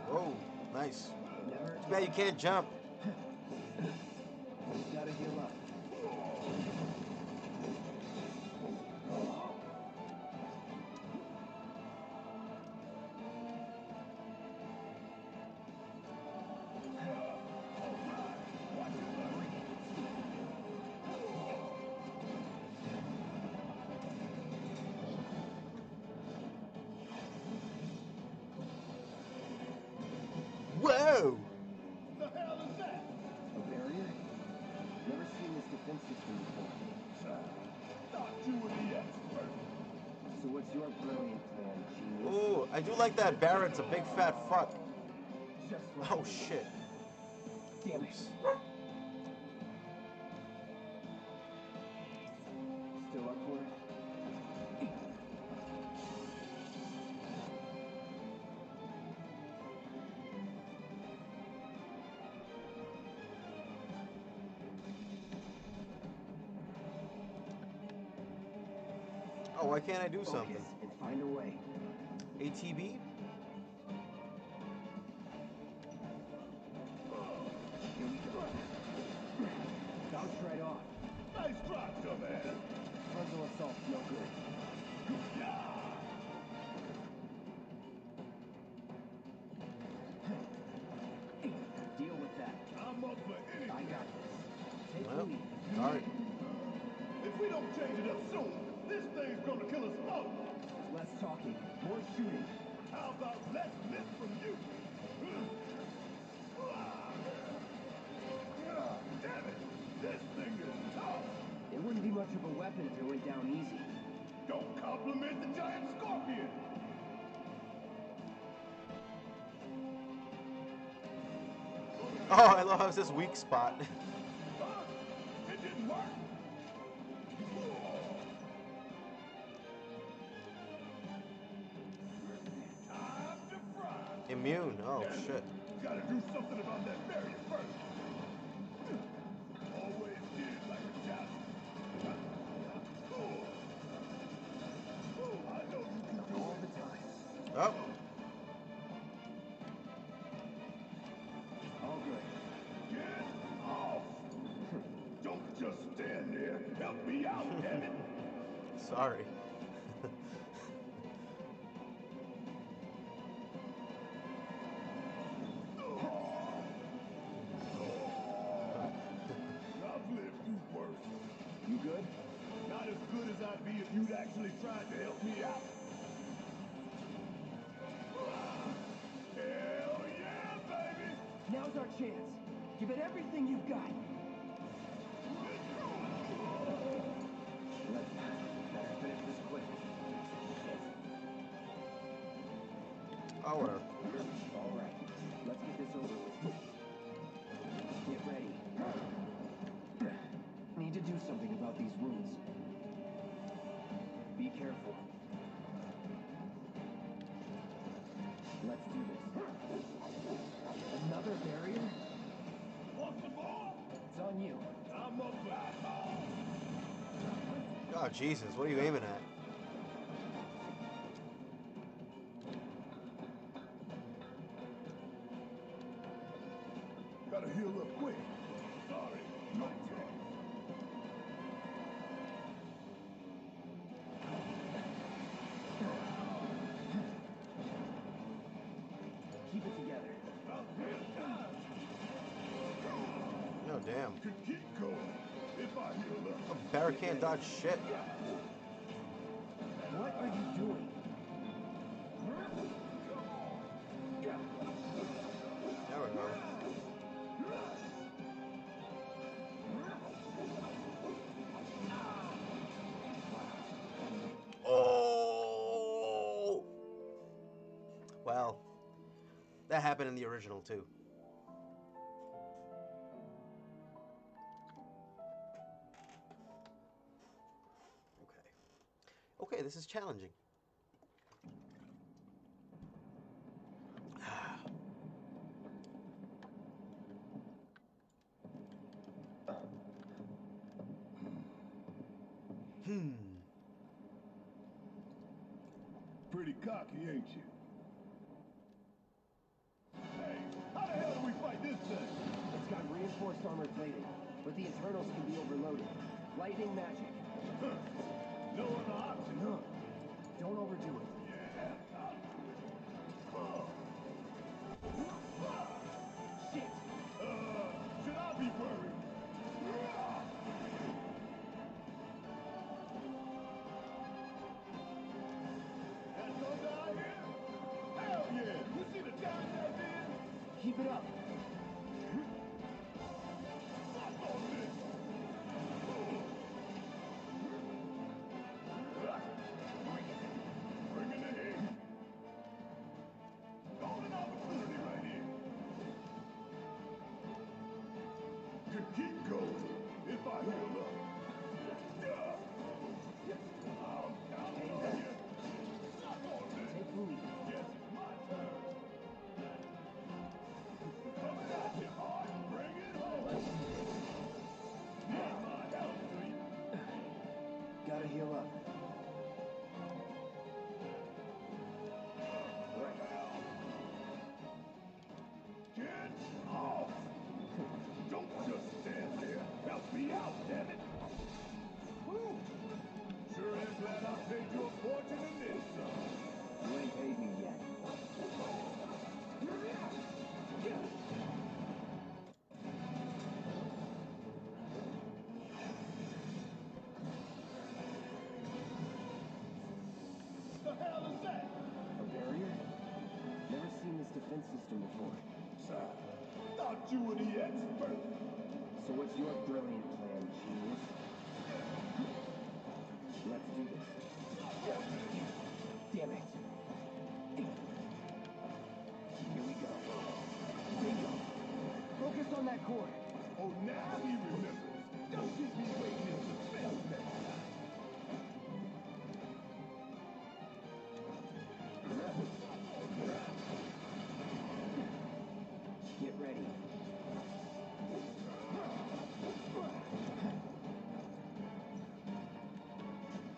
Whoa. Nice. Never. Too bad you can't jump. Gotta heal up. Whoa. The hell is that? A barrier? Never seen this defense system before. Thought you were the expert. So what's your brilliant plan, genius? Ooh, I do like that Barrett's a big fat fuck. Just what Oh I need. shit. Damn it. Oops. Still up for it? Oh, why can't I do something? Focus and find a way. ATB? Here we go. Bounced right off. Nice drop, dumbass. Frontal assault, no good. Deal with that. I'm up for anything. I got this. Take the Well, lead. alright. If we don't change it up soon, this thing's gonna kill us both. Less talking, more shooting. How about less miss from you? God damn it! This thing is tough. It wouldn't be much of a weapon if it went down easy. Don't compliment the giant scorpion. Oh, I love how it's this weak spot. Huh? It didn't work. Time to fry. Immune. Oh, shit. Gotta do something about that barrier first. Always did like a challenge. I know you can do All it. the time. Oh. All good. Get off! Don't just stand there. Help me out, damn it! Sorry. I've lived through worse. You good? Not as good as I'd be if you'd actually tried to help me out. Hell yeah, baby! Now's our chance. Give it everything you've got. Let's better finish this quick. Oh, whatever. All right, let's get this over with. Get ready. Need to do something about these wounds. Be careful. Let's do this. Another barrier? Want some more? It's on you. I'm up for that. Oh, Jesus. What are you aiming at? Gotta heal up quick. Sorry, no choice. Keep it together. About damn time. Oh, damn. Could keep going if I heal up. Barrett can't dodge shit. What are you doing? There we go. Oh! Well, that happened in the original, too. Okay, this is challenging. Pretty cocky, ain't you? Hey, how the hell do we fight this thing? It's got reinforced armor plating, but the internals can be overloaded. Lightning magic. Huh. No other option, huh? Don't overdo it. Yeah, I'll do it. Shit! Should I be worried? That go down here? Hell yeah! You see the damage I did? Keep it up. Fuck on this! Bringing the heat. Golden opportunity right here. heal up. Get off! Don't just stand there. Help me out, damn it! Whew. Sure am glad I paid you a fortune in this, son. You ain't paid me yet. The hell is that? A barrier? Never seen this defense system before. Thought you were the expert. So what's your brilliant plan, genius? Let's do this. Damn it. Here we go. Bingo. Focus on that cord. Oh, now he remembers. Don't keep me waiting in suspense next time. Get ready.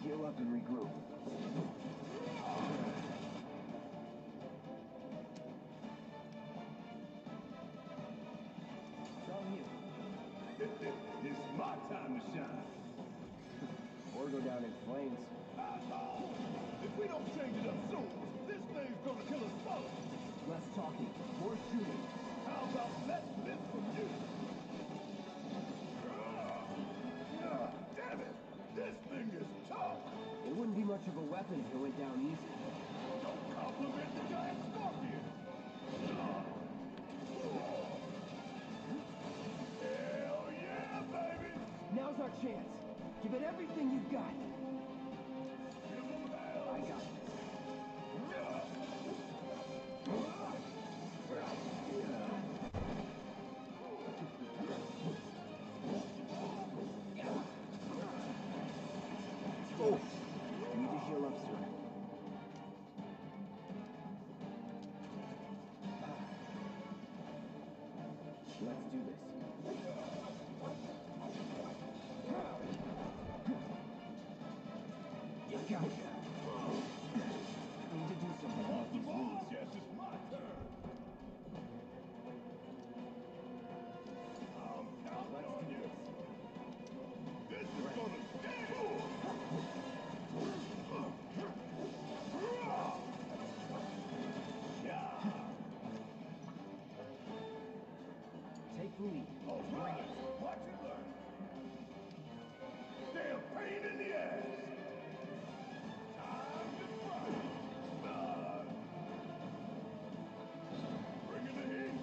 Heal up and regroup. It's on you. It's my time to shine. Or go down in flames. If we don't change it up soon, this thing's gonna kill us both. Less talking, more shooting. How about less this from you? Damn it! This thing is tough! It wouldn't be much of a weapon if it went down easy. Don't compliment the giant scorpion! Hell yeah, baby! Now's our chance. Give it everything you've got. Give 'em hell! I got this. Oof. You need to heal up, sir. Let's do this. You got it. Need to do something about these leads. Guess it's my turn! I'm counting Let's on do you! this. This is gonna sting! Take the lead. All right, watch and learn. Damn pain in the ass. Time to fry. Bring in the heat.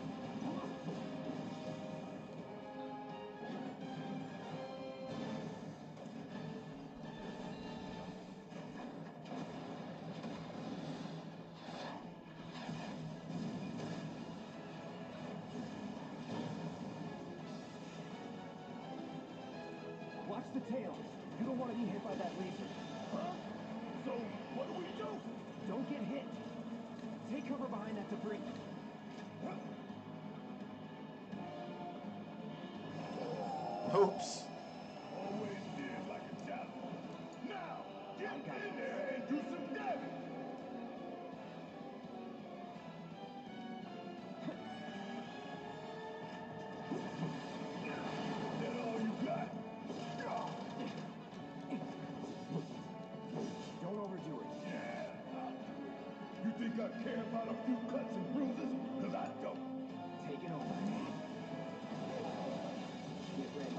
Watch the tail. You don't want to be hit by that laser. Huh? So, what do we do? Don't get hit. Take cover behind that debris. Oops. Always did like a challenge. Now, get I got in it. there and do some damage. That all you got? Don't overdo it. Yeah, I'll do it. You think I care about a few cuts and bruises? Because I don't. Take it over. Get ready.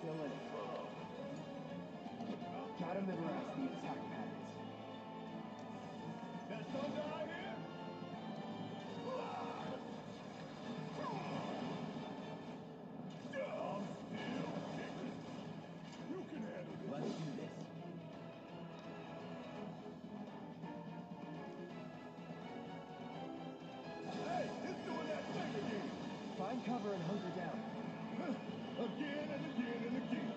Still in it. Gotta memorize the attack patterns. That thunder I hear? I'm still kicking. You can handle this. Let's do this. Hey, it's doing that thing again. Find cover and hunker down. Again and again and again.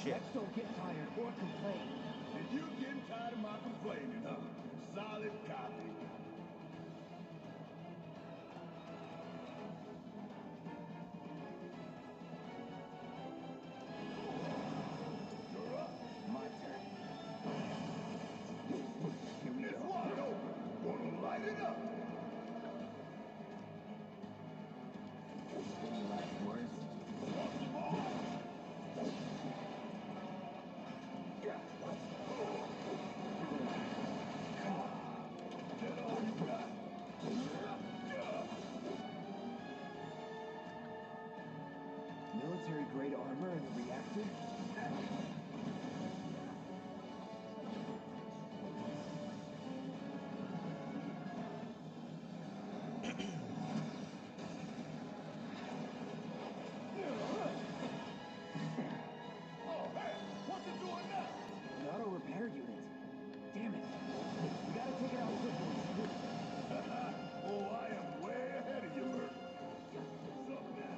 shit. Next, don't get tired or complain. And you getting tired of my complaining, huh? Solid copy. You're up. My turn. Here we It's go. wide open. Gonna light it up. Any last words? That all you got? Military-grade armor and a reactor? Oh, hey, what's it doing now? An auto repair unit. Damn it. We gotta take it out quickly. Oh, I am way ahead of you, Bert. What's up now?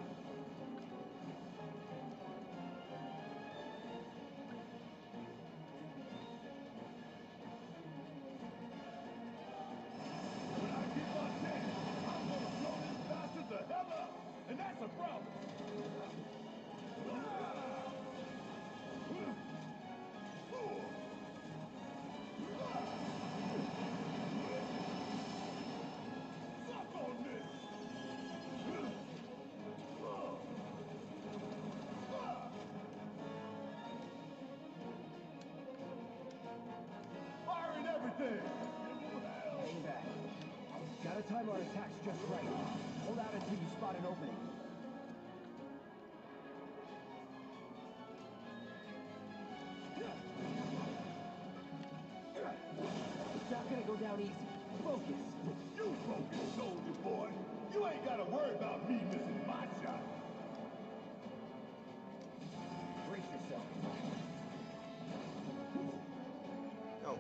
When I get my chance, I'm gonna blow this bastard the hell up. And that's a problem. Fuck on this! Firing everything! Hang back. Gotta time our attacks just right. Hold out until you spot an opening. It's not gonna go down easy. Focus. You focus, soldier boy. You ain't gotta worry about me missing my shot. Brace yourself. Oh.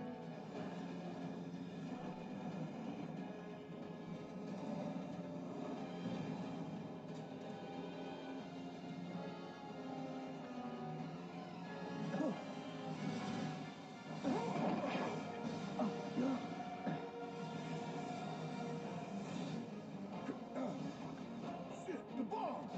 Shit, the bomb!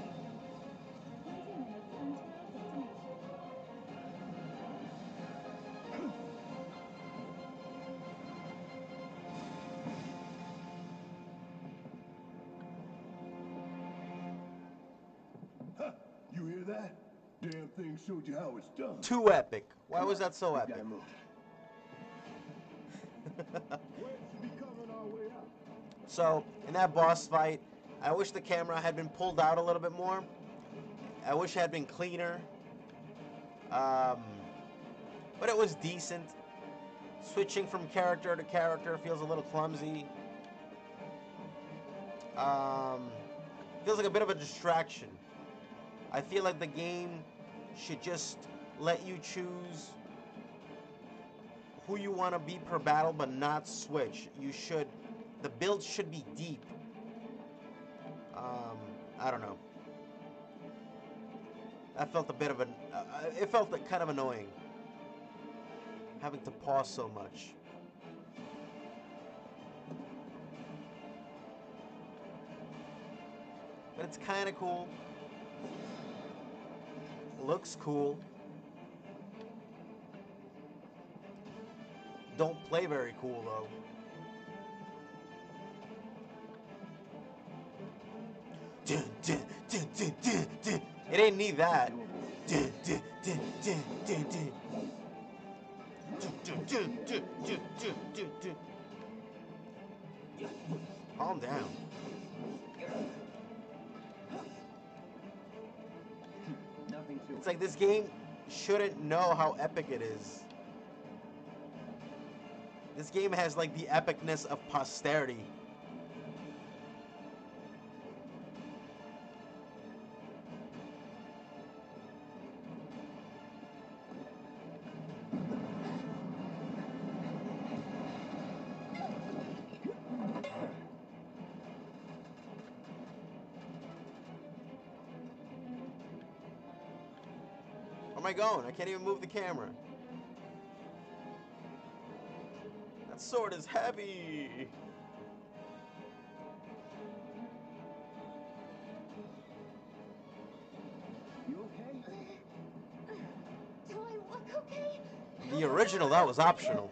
Huh, you hear that? Damn thing showed you how it's done. Too epic. Why was that so We epic? gotta move. Where should be covering our way out? So, in that boss fight, I wish the camera had been pulled out a little bit more. I wish it had been cleaner. But it was decent. Switching from character to character feels a little clumsy. Feels like a bit of a distraction. I feel like the game should just let you choose who you want to be per battle, but not switch. The build should be deep. I don't know. That felt a bit of it felt kind of annoying. Having to pause so much. But it's kind of cool. Looks cool. Don't play very cool though. Dun, dun, dun, dun, dun, dun. It ain't need that. Dun, dun, dun, dun, dun, dun. Dun, dun, dun, dun, dun, dun, dun, dun. Calm down. Nothing to it. It's like this game shouldn't know how epic it is. This game has like the epicness of posterity. am I going? I can't even move the camera. That sword is heavy. You okay? Do I look okay? The original, that was optional.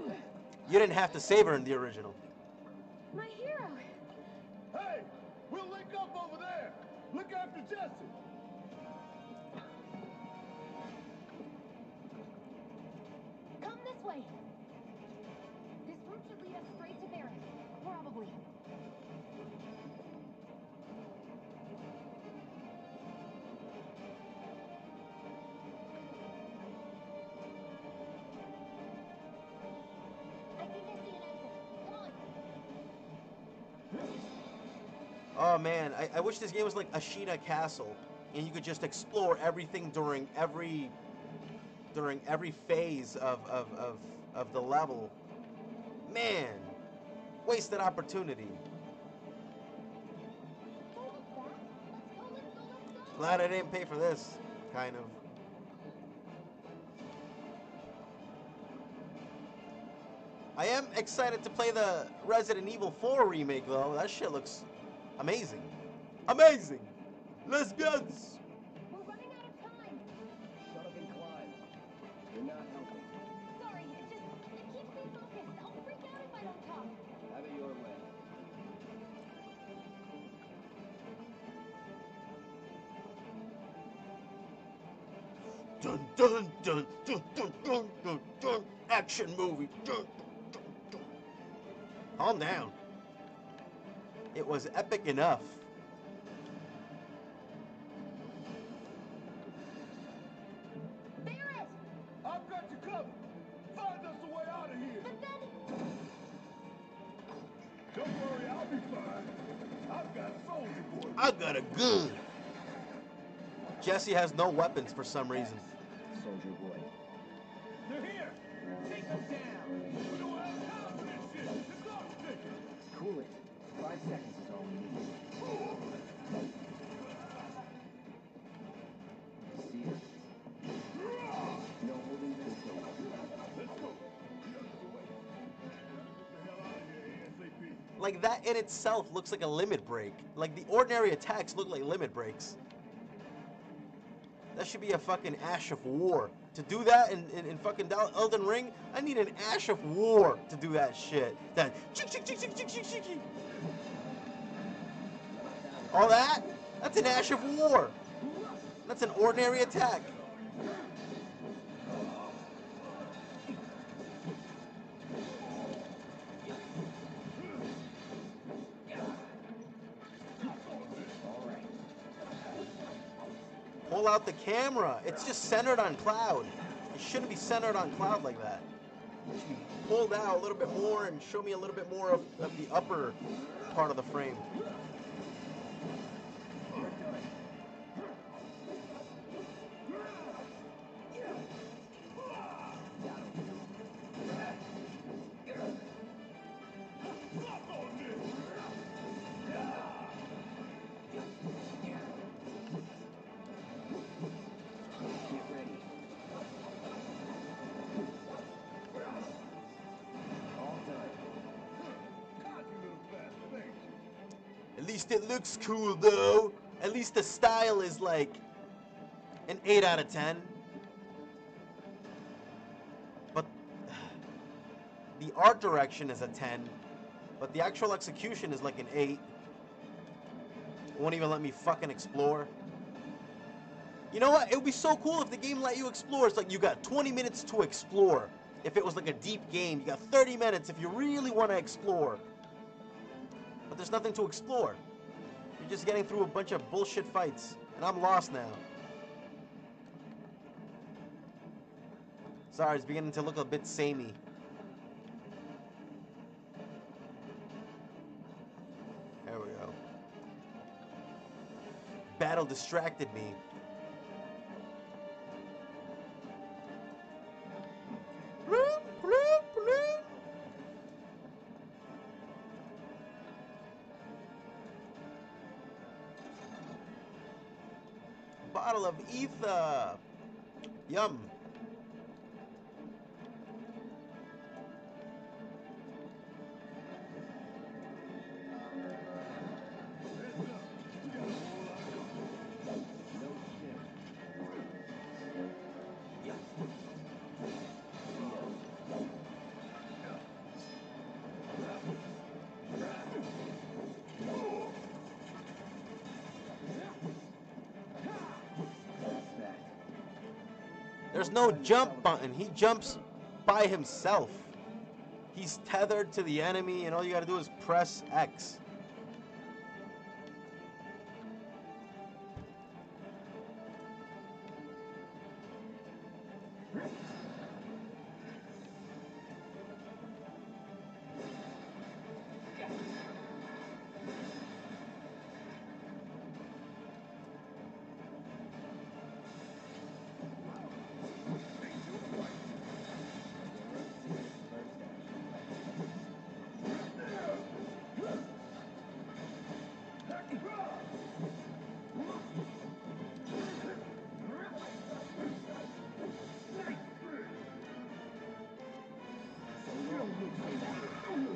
You didn't have to save her in the original. My hero. Hey, we'll link up over there. Look after Jesse. Come this way. This route should lead us straight to Barrett. Probably. I think I see an exit. Come on. Oh man, I wish this game was like Ashina Castle, and you could just explore everything during every phase of the level. Man, wasted opportunity. Don't look back. Let's go, let's go, let's go. Glad I didn't pay for this, kind of. I am excited to play the Resident Evil 4 remake though. That shit looks amazing. Amazing! Let's go! We're running out of time. Shut up and climb. You're not helping. Sorry, it keeps me focused. I'll freak out if I don't talk. Have it your way. Dun dun dun dun dun dun dun dun. Action movie. Dun, dun, dun, dun. Calm down. It was epic enough. Barrett! I've got you covered. Find us a way out of here. But then... Don't worry, I'll be fine. I've got Soldier Boy. I got a gun. Jesse has no weapons for some reason. Soldier boy. They're here. Take them down. We don't have time for this shit. It's not sticking. Cool it. 5 seconds is all we need. See it? No holding this door. Let's go. The other way. Get the hell out of here ASAP. Like that in itself looks like a limit break. Like the ordinary attacks look like limit breaks. That should be a fucking Ash of War. To do that in fucking Elden Ring, I need an Ash of War to do that shit. That all that? That's an Ash of War. That's an ordinary attack. Pull out the camera. It's just centered on Cloud. It shouldn't be centered on Cloud like that. It should be pulled out a little bit more and show me a little bit more of the upper part of the frame. Get ready. All done. God, you little bastard. Thank you. At least it looks cool though. At least the style is like an 8 out of 10. But the art direction is a 10. But the actual execution is like an 8. It won't even let me fucking explore. You know what? It would be so cool if the game let you explore. It's like you got 20 minutes to explore. If it was like a deep game, you got 30 minutes if you really want to explore. But there's nothing to explore. You're just getting through a bunch of bullshit fights. And I'm lost now. Sorry, it's beginning to look a bit samey. There we go. Battle distracted me. Bottle of ether. Yum. There's no jump button. He jumps by himself. He's tethered to the enemy, and all you gotta do is press X.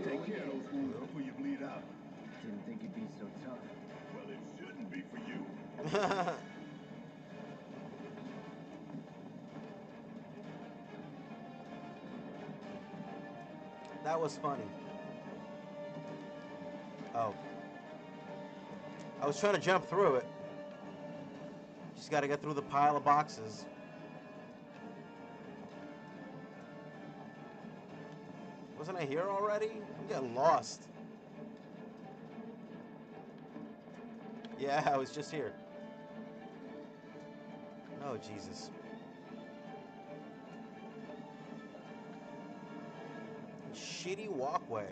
Take care of those wounds before you bleed out. Didn't think it'd be so tough. Well, it shouldn't be for you. That was funny. Oh. I was trying to jump through it. Just gotta get through the pile of boxes. Wasn't I here already? I'm getting lost. Yeah, I was just here. Oh, Jesus. Shitty walkway.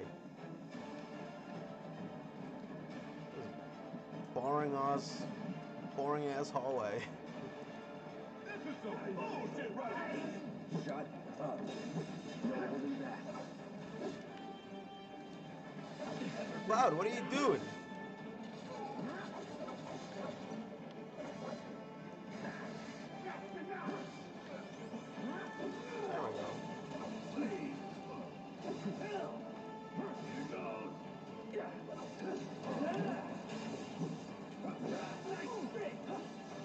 Boring ass hallway. This is some bullshit right here. Shut up. No holding back. Cloud, what are you doing? There we go.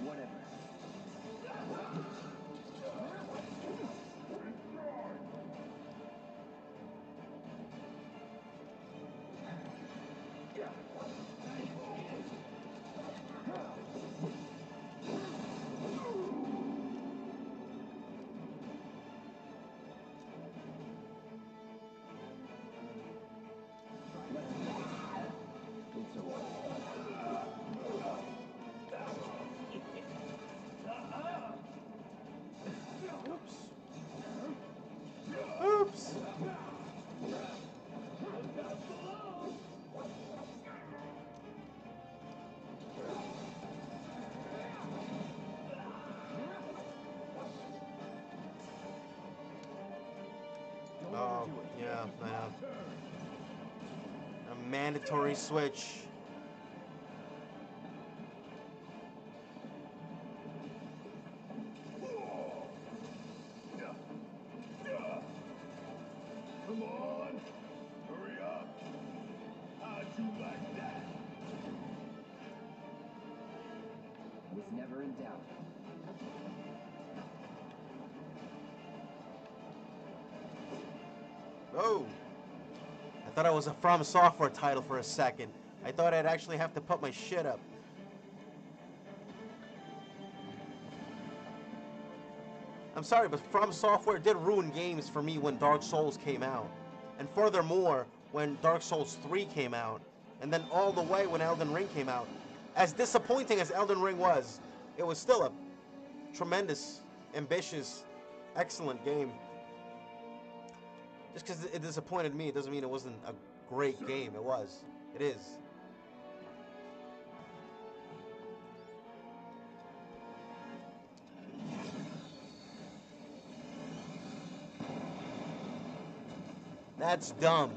Whatever. It's over. Oops. Oh, yeah, I know. A mandatory switch. Come on. Hurry up. How'd you like that? Was never in doubt. Oh. I thought it was a From Software title for a second. I thought I'd actually have to put my shit up. I'm sorry, but From Software did ruin games for me when Dark Souls came out. And furthermore, when Dark Souls 3 came out. And then all the way when Elden Ring came out. As disappointing as Elden Ring was, it was still a tremendous, ambitious, excellent game. Just because it disappointed me, it doesn't mean it wasn't a great game. It was. It is. That's dumb.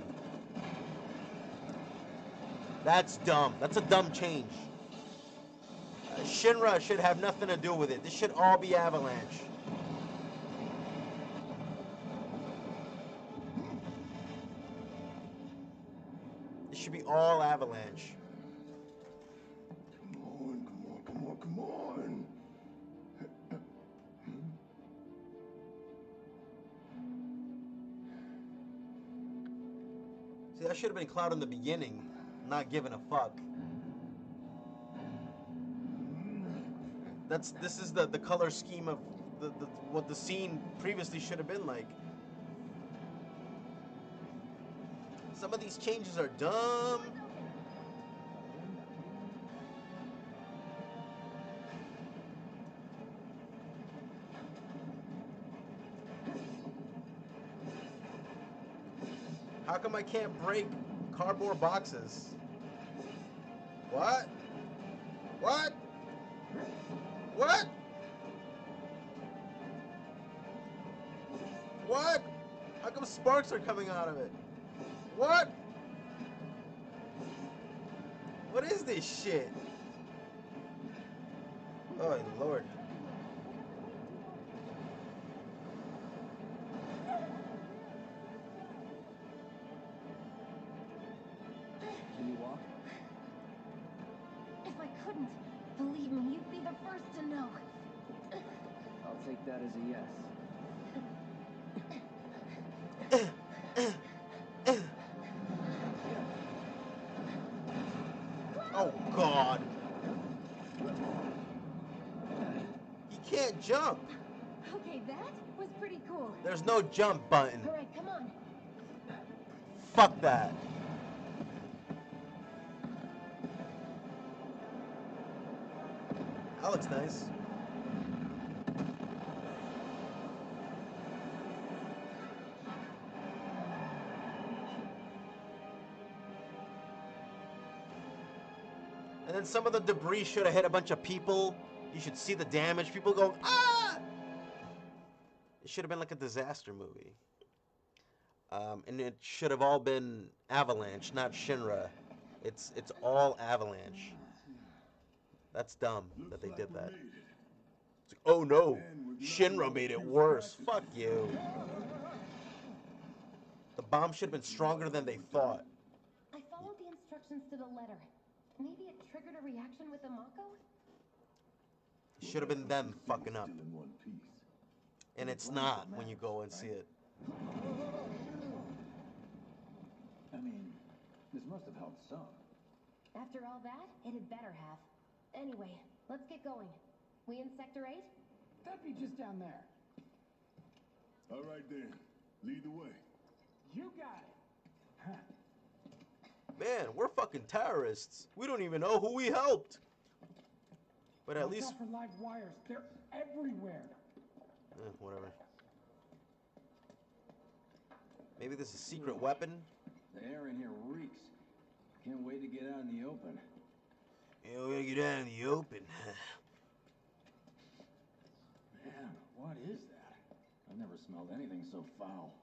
That's dumb. That's a dumb change. Shinra should have nothing to do with it. This should all be Avalanche. should be all Avalanche. Come on, come on, come on, come on. See, that should have been Cloud in the beginning, not giving a fuck. This is the color scheme of what the scene previously should have been like. Some of these changes are dumb. How come I can't break cardboard boxes? What? What? What? What? How come sparks are coming out of it? What? What is this shit? Oh, Lord. Can you walk? If I couldn't, believe me, you'd be the first to know. I'll take that as a yes. Oh, God. He can't jump. Okay, that was pretty cool. There's no jump button. All right, come on. Fuck that. That looks nice. And then some of the debris should have hit a bunch of people. You should see the damage. People go, ah! It should have been like a disaster movie. And it should have all been Avalanche, not Shinra. It's all Avalanche. That's dumb that they did that. It's like, oh no, Shinra made it worse. Fuck you. The bomb should have been stronger than they thought. I followed the instructions to the letter. Maybe it triggered a reaction with the Mako? It should have been them fucking up. Still in one piece. And it's not when you go and see it. I mean, this must have helped some. After all that, it had better have. Anyway, let's get going. We in Sector 8? That'd be just down there. All right then, lead the way. You got it. Man, we're fucking terrorists. We don't even know who we helped. But at Watch least... out for live wires. They're everywhere. Whatever. Maybe this is a secret weapon? The air in here reeks. Can't wait to get out in the open. Yeah, we're gonna get out in the open. Man, what is that? I've never smelled anything so foul.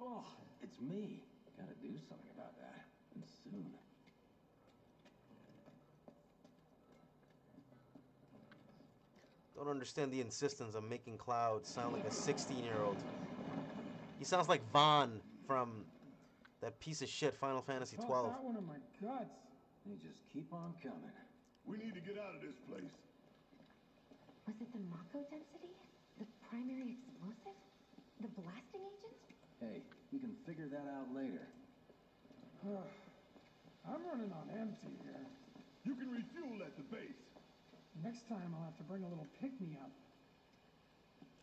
Oh, it's me. Gotta do something about that. And soon. Don't understand the insistence on making Cloud sound like a 16-year-old. He sounds like Vaughn from that piece of shit Final Fantasy XII. Felt that one in my guts. They just keep on coming. We need to get out of this place. Was it the Mako density? The primary explosive? The blasting agent? Hey, we can figure that out later. I'm running on empty here. You can refuel at the base. Next time I'll have to bring a little pick-me-up.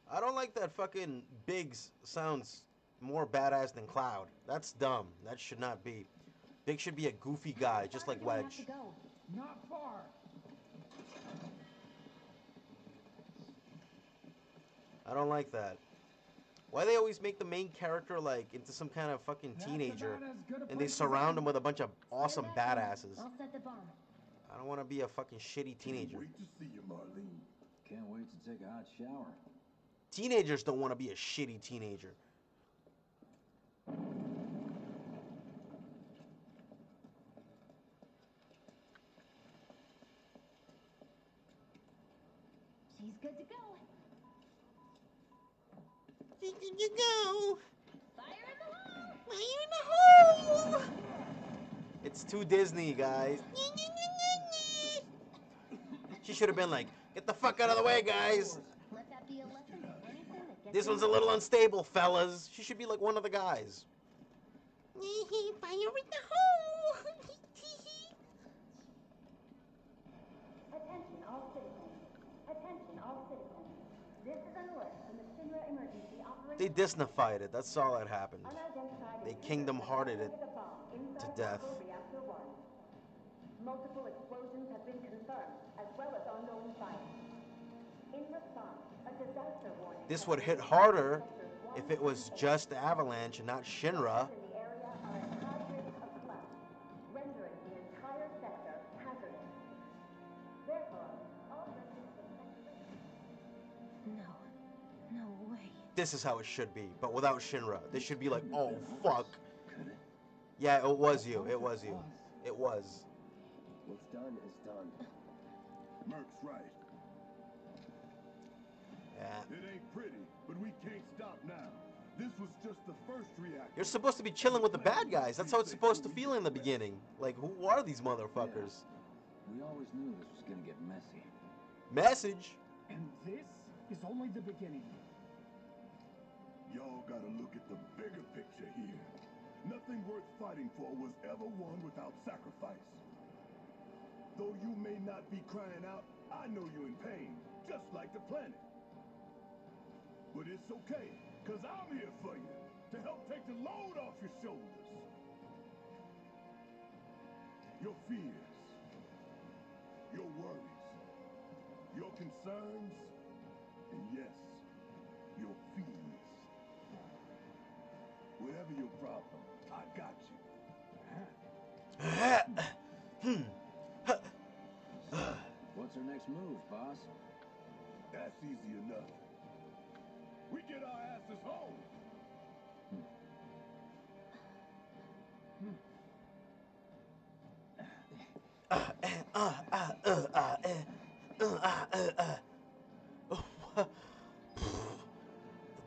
I don't like that fucking Biggs sounds more badass than Cloud. That's dumb. That should not be. Biggs should be a goofy guy, just like Where do we Wedge. have to go? Not far. I don't like that. Why they always make the main character like into some kind of fucking teenager, That's about as good a and they place to surround go. him with a bunch of awesome Stand back, badasses? I'll set the bomb. I don't want to be a fucking shitty teenager. Wait to see you, Marlene. Can't wait to take a hot shower. Teenagers don't want to be a shitty teenager. She's good to go. Did you go? Fire in the hole! Fire in the hole! It's too Disney, guys. She should have been like, get the fuck out of the way, guys. Let that be a lesson to anything that gets This you one's a little unstable, fellas. She should be like one of the guys. Fire in the hole. Attention all citizens. Attention all citizens. This is an alert from the Shinra Emergency They Operations. Disneyfied it. That's all that happened. Unidentified They intruders Kingdom have Hearted it detonated a bomb inside to death. Mako Reactor 1. Multiple explosions have been confirmed, as well as ongoing fire. In response, a disaster warning. This would hit harder if it was just Avalanche and not Shinra. In the area are at high risk of collapse, rendering the entire sector hazardous. Therefore, all residents of Sector No way. This is how it should be, but without Shinra. They should be like, oh, fuck. Could it? Yeah, it was you. It was you. It was. What's done is done. Merc's right. Yeah. It ain't pretty, but we can't stop now. This was just the first reactor. You're supposed to be chilling with the bad guys. That's how it's supposed to feel in the beginning. Like, who are these motherfuckers? We always knew this was gonna get messy. Message. And this is only the beginning. Y'all gotta look at the bigger picture here. Nothing worth fighting for was ever won without sacrifice. Though you may not be crying out, I know you're in pain, just like the planet. But it's okay, cause I'm here for you, to help take the load off your shoulders. Your fears, your worries, your concerns, and yes, your fears. Whatever your problem, I got you. What's our next move, boss? That's easy enough. We get our asses home.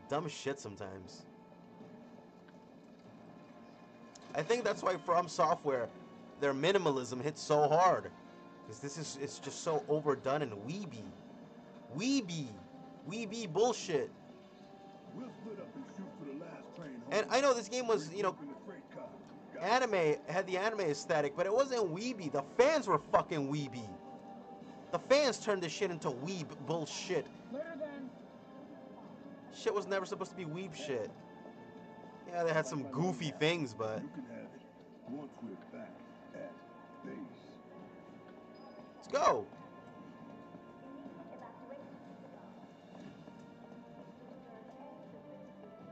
Dumb shit sometimes. I think that's why From Software, their minimalism hits so hard. Because it's just so overdone and weeby. Weeby bullshit. We'll split up and shoot for the last train home. And I know this game was, you know, Regroup in the freight car. Got it? anime, had the anime aesthetic, but it wasn't weeby. The fans were fucking weeby. The fans turned this shit into weeb bullshit. Later then. Shit was never supposed to be weeb shit. Yeah, they had some goofy things, but You can have it once we're back at base. let's go.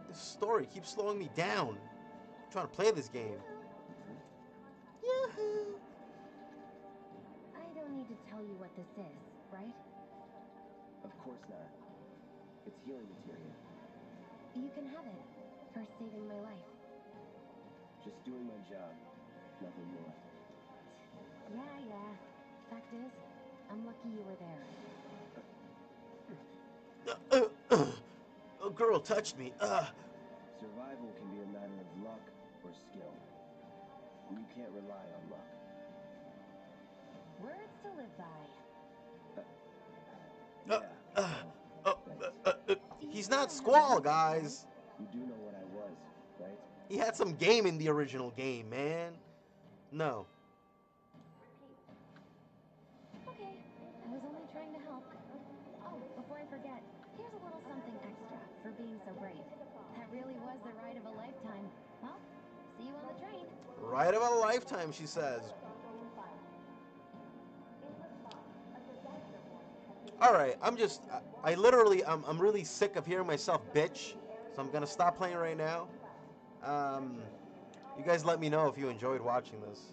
This story keeps slowing me down. I'm trying to play this game. Yoo-hoo. I don't need to tell you what this is, right? Of course not. It's healing materia. You can have it for saving my life. Just doing my job. Nothing more. Yeah. Fact is, I'm lucky you were there. A girl touched me. Survival can be a matter of luck or skill. And you can't rely on luck. Words to live by. He's not Squall, guys. You do know what I was, right? He had some game in the original game, man. No. Okay, I was only trying to help. Oh, before I forget, here's a little something extra for being so brave. That really was the ride of a lifetime. Well, see you on the train. Ride of a lifetime, she says. Alright, I'm really sick of hearing myself bitch. So I'm gonna stop playing right now. You guys let me know if you enjoyed watching this.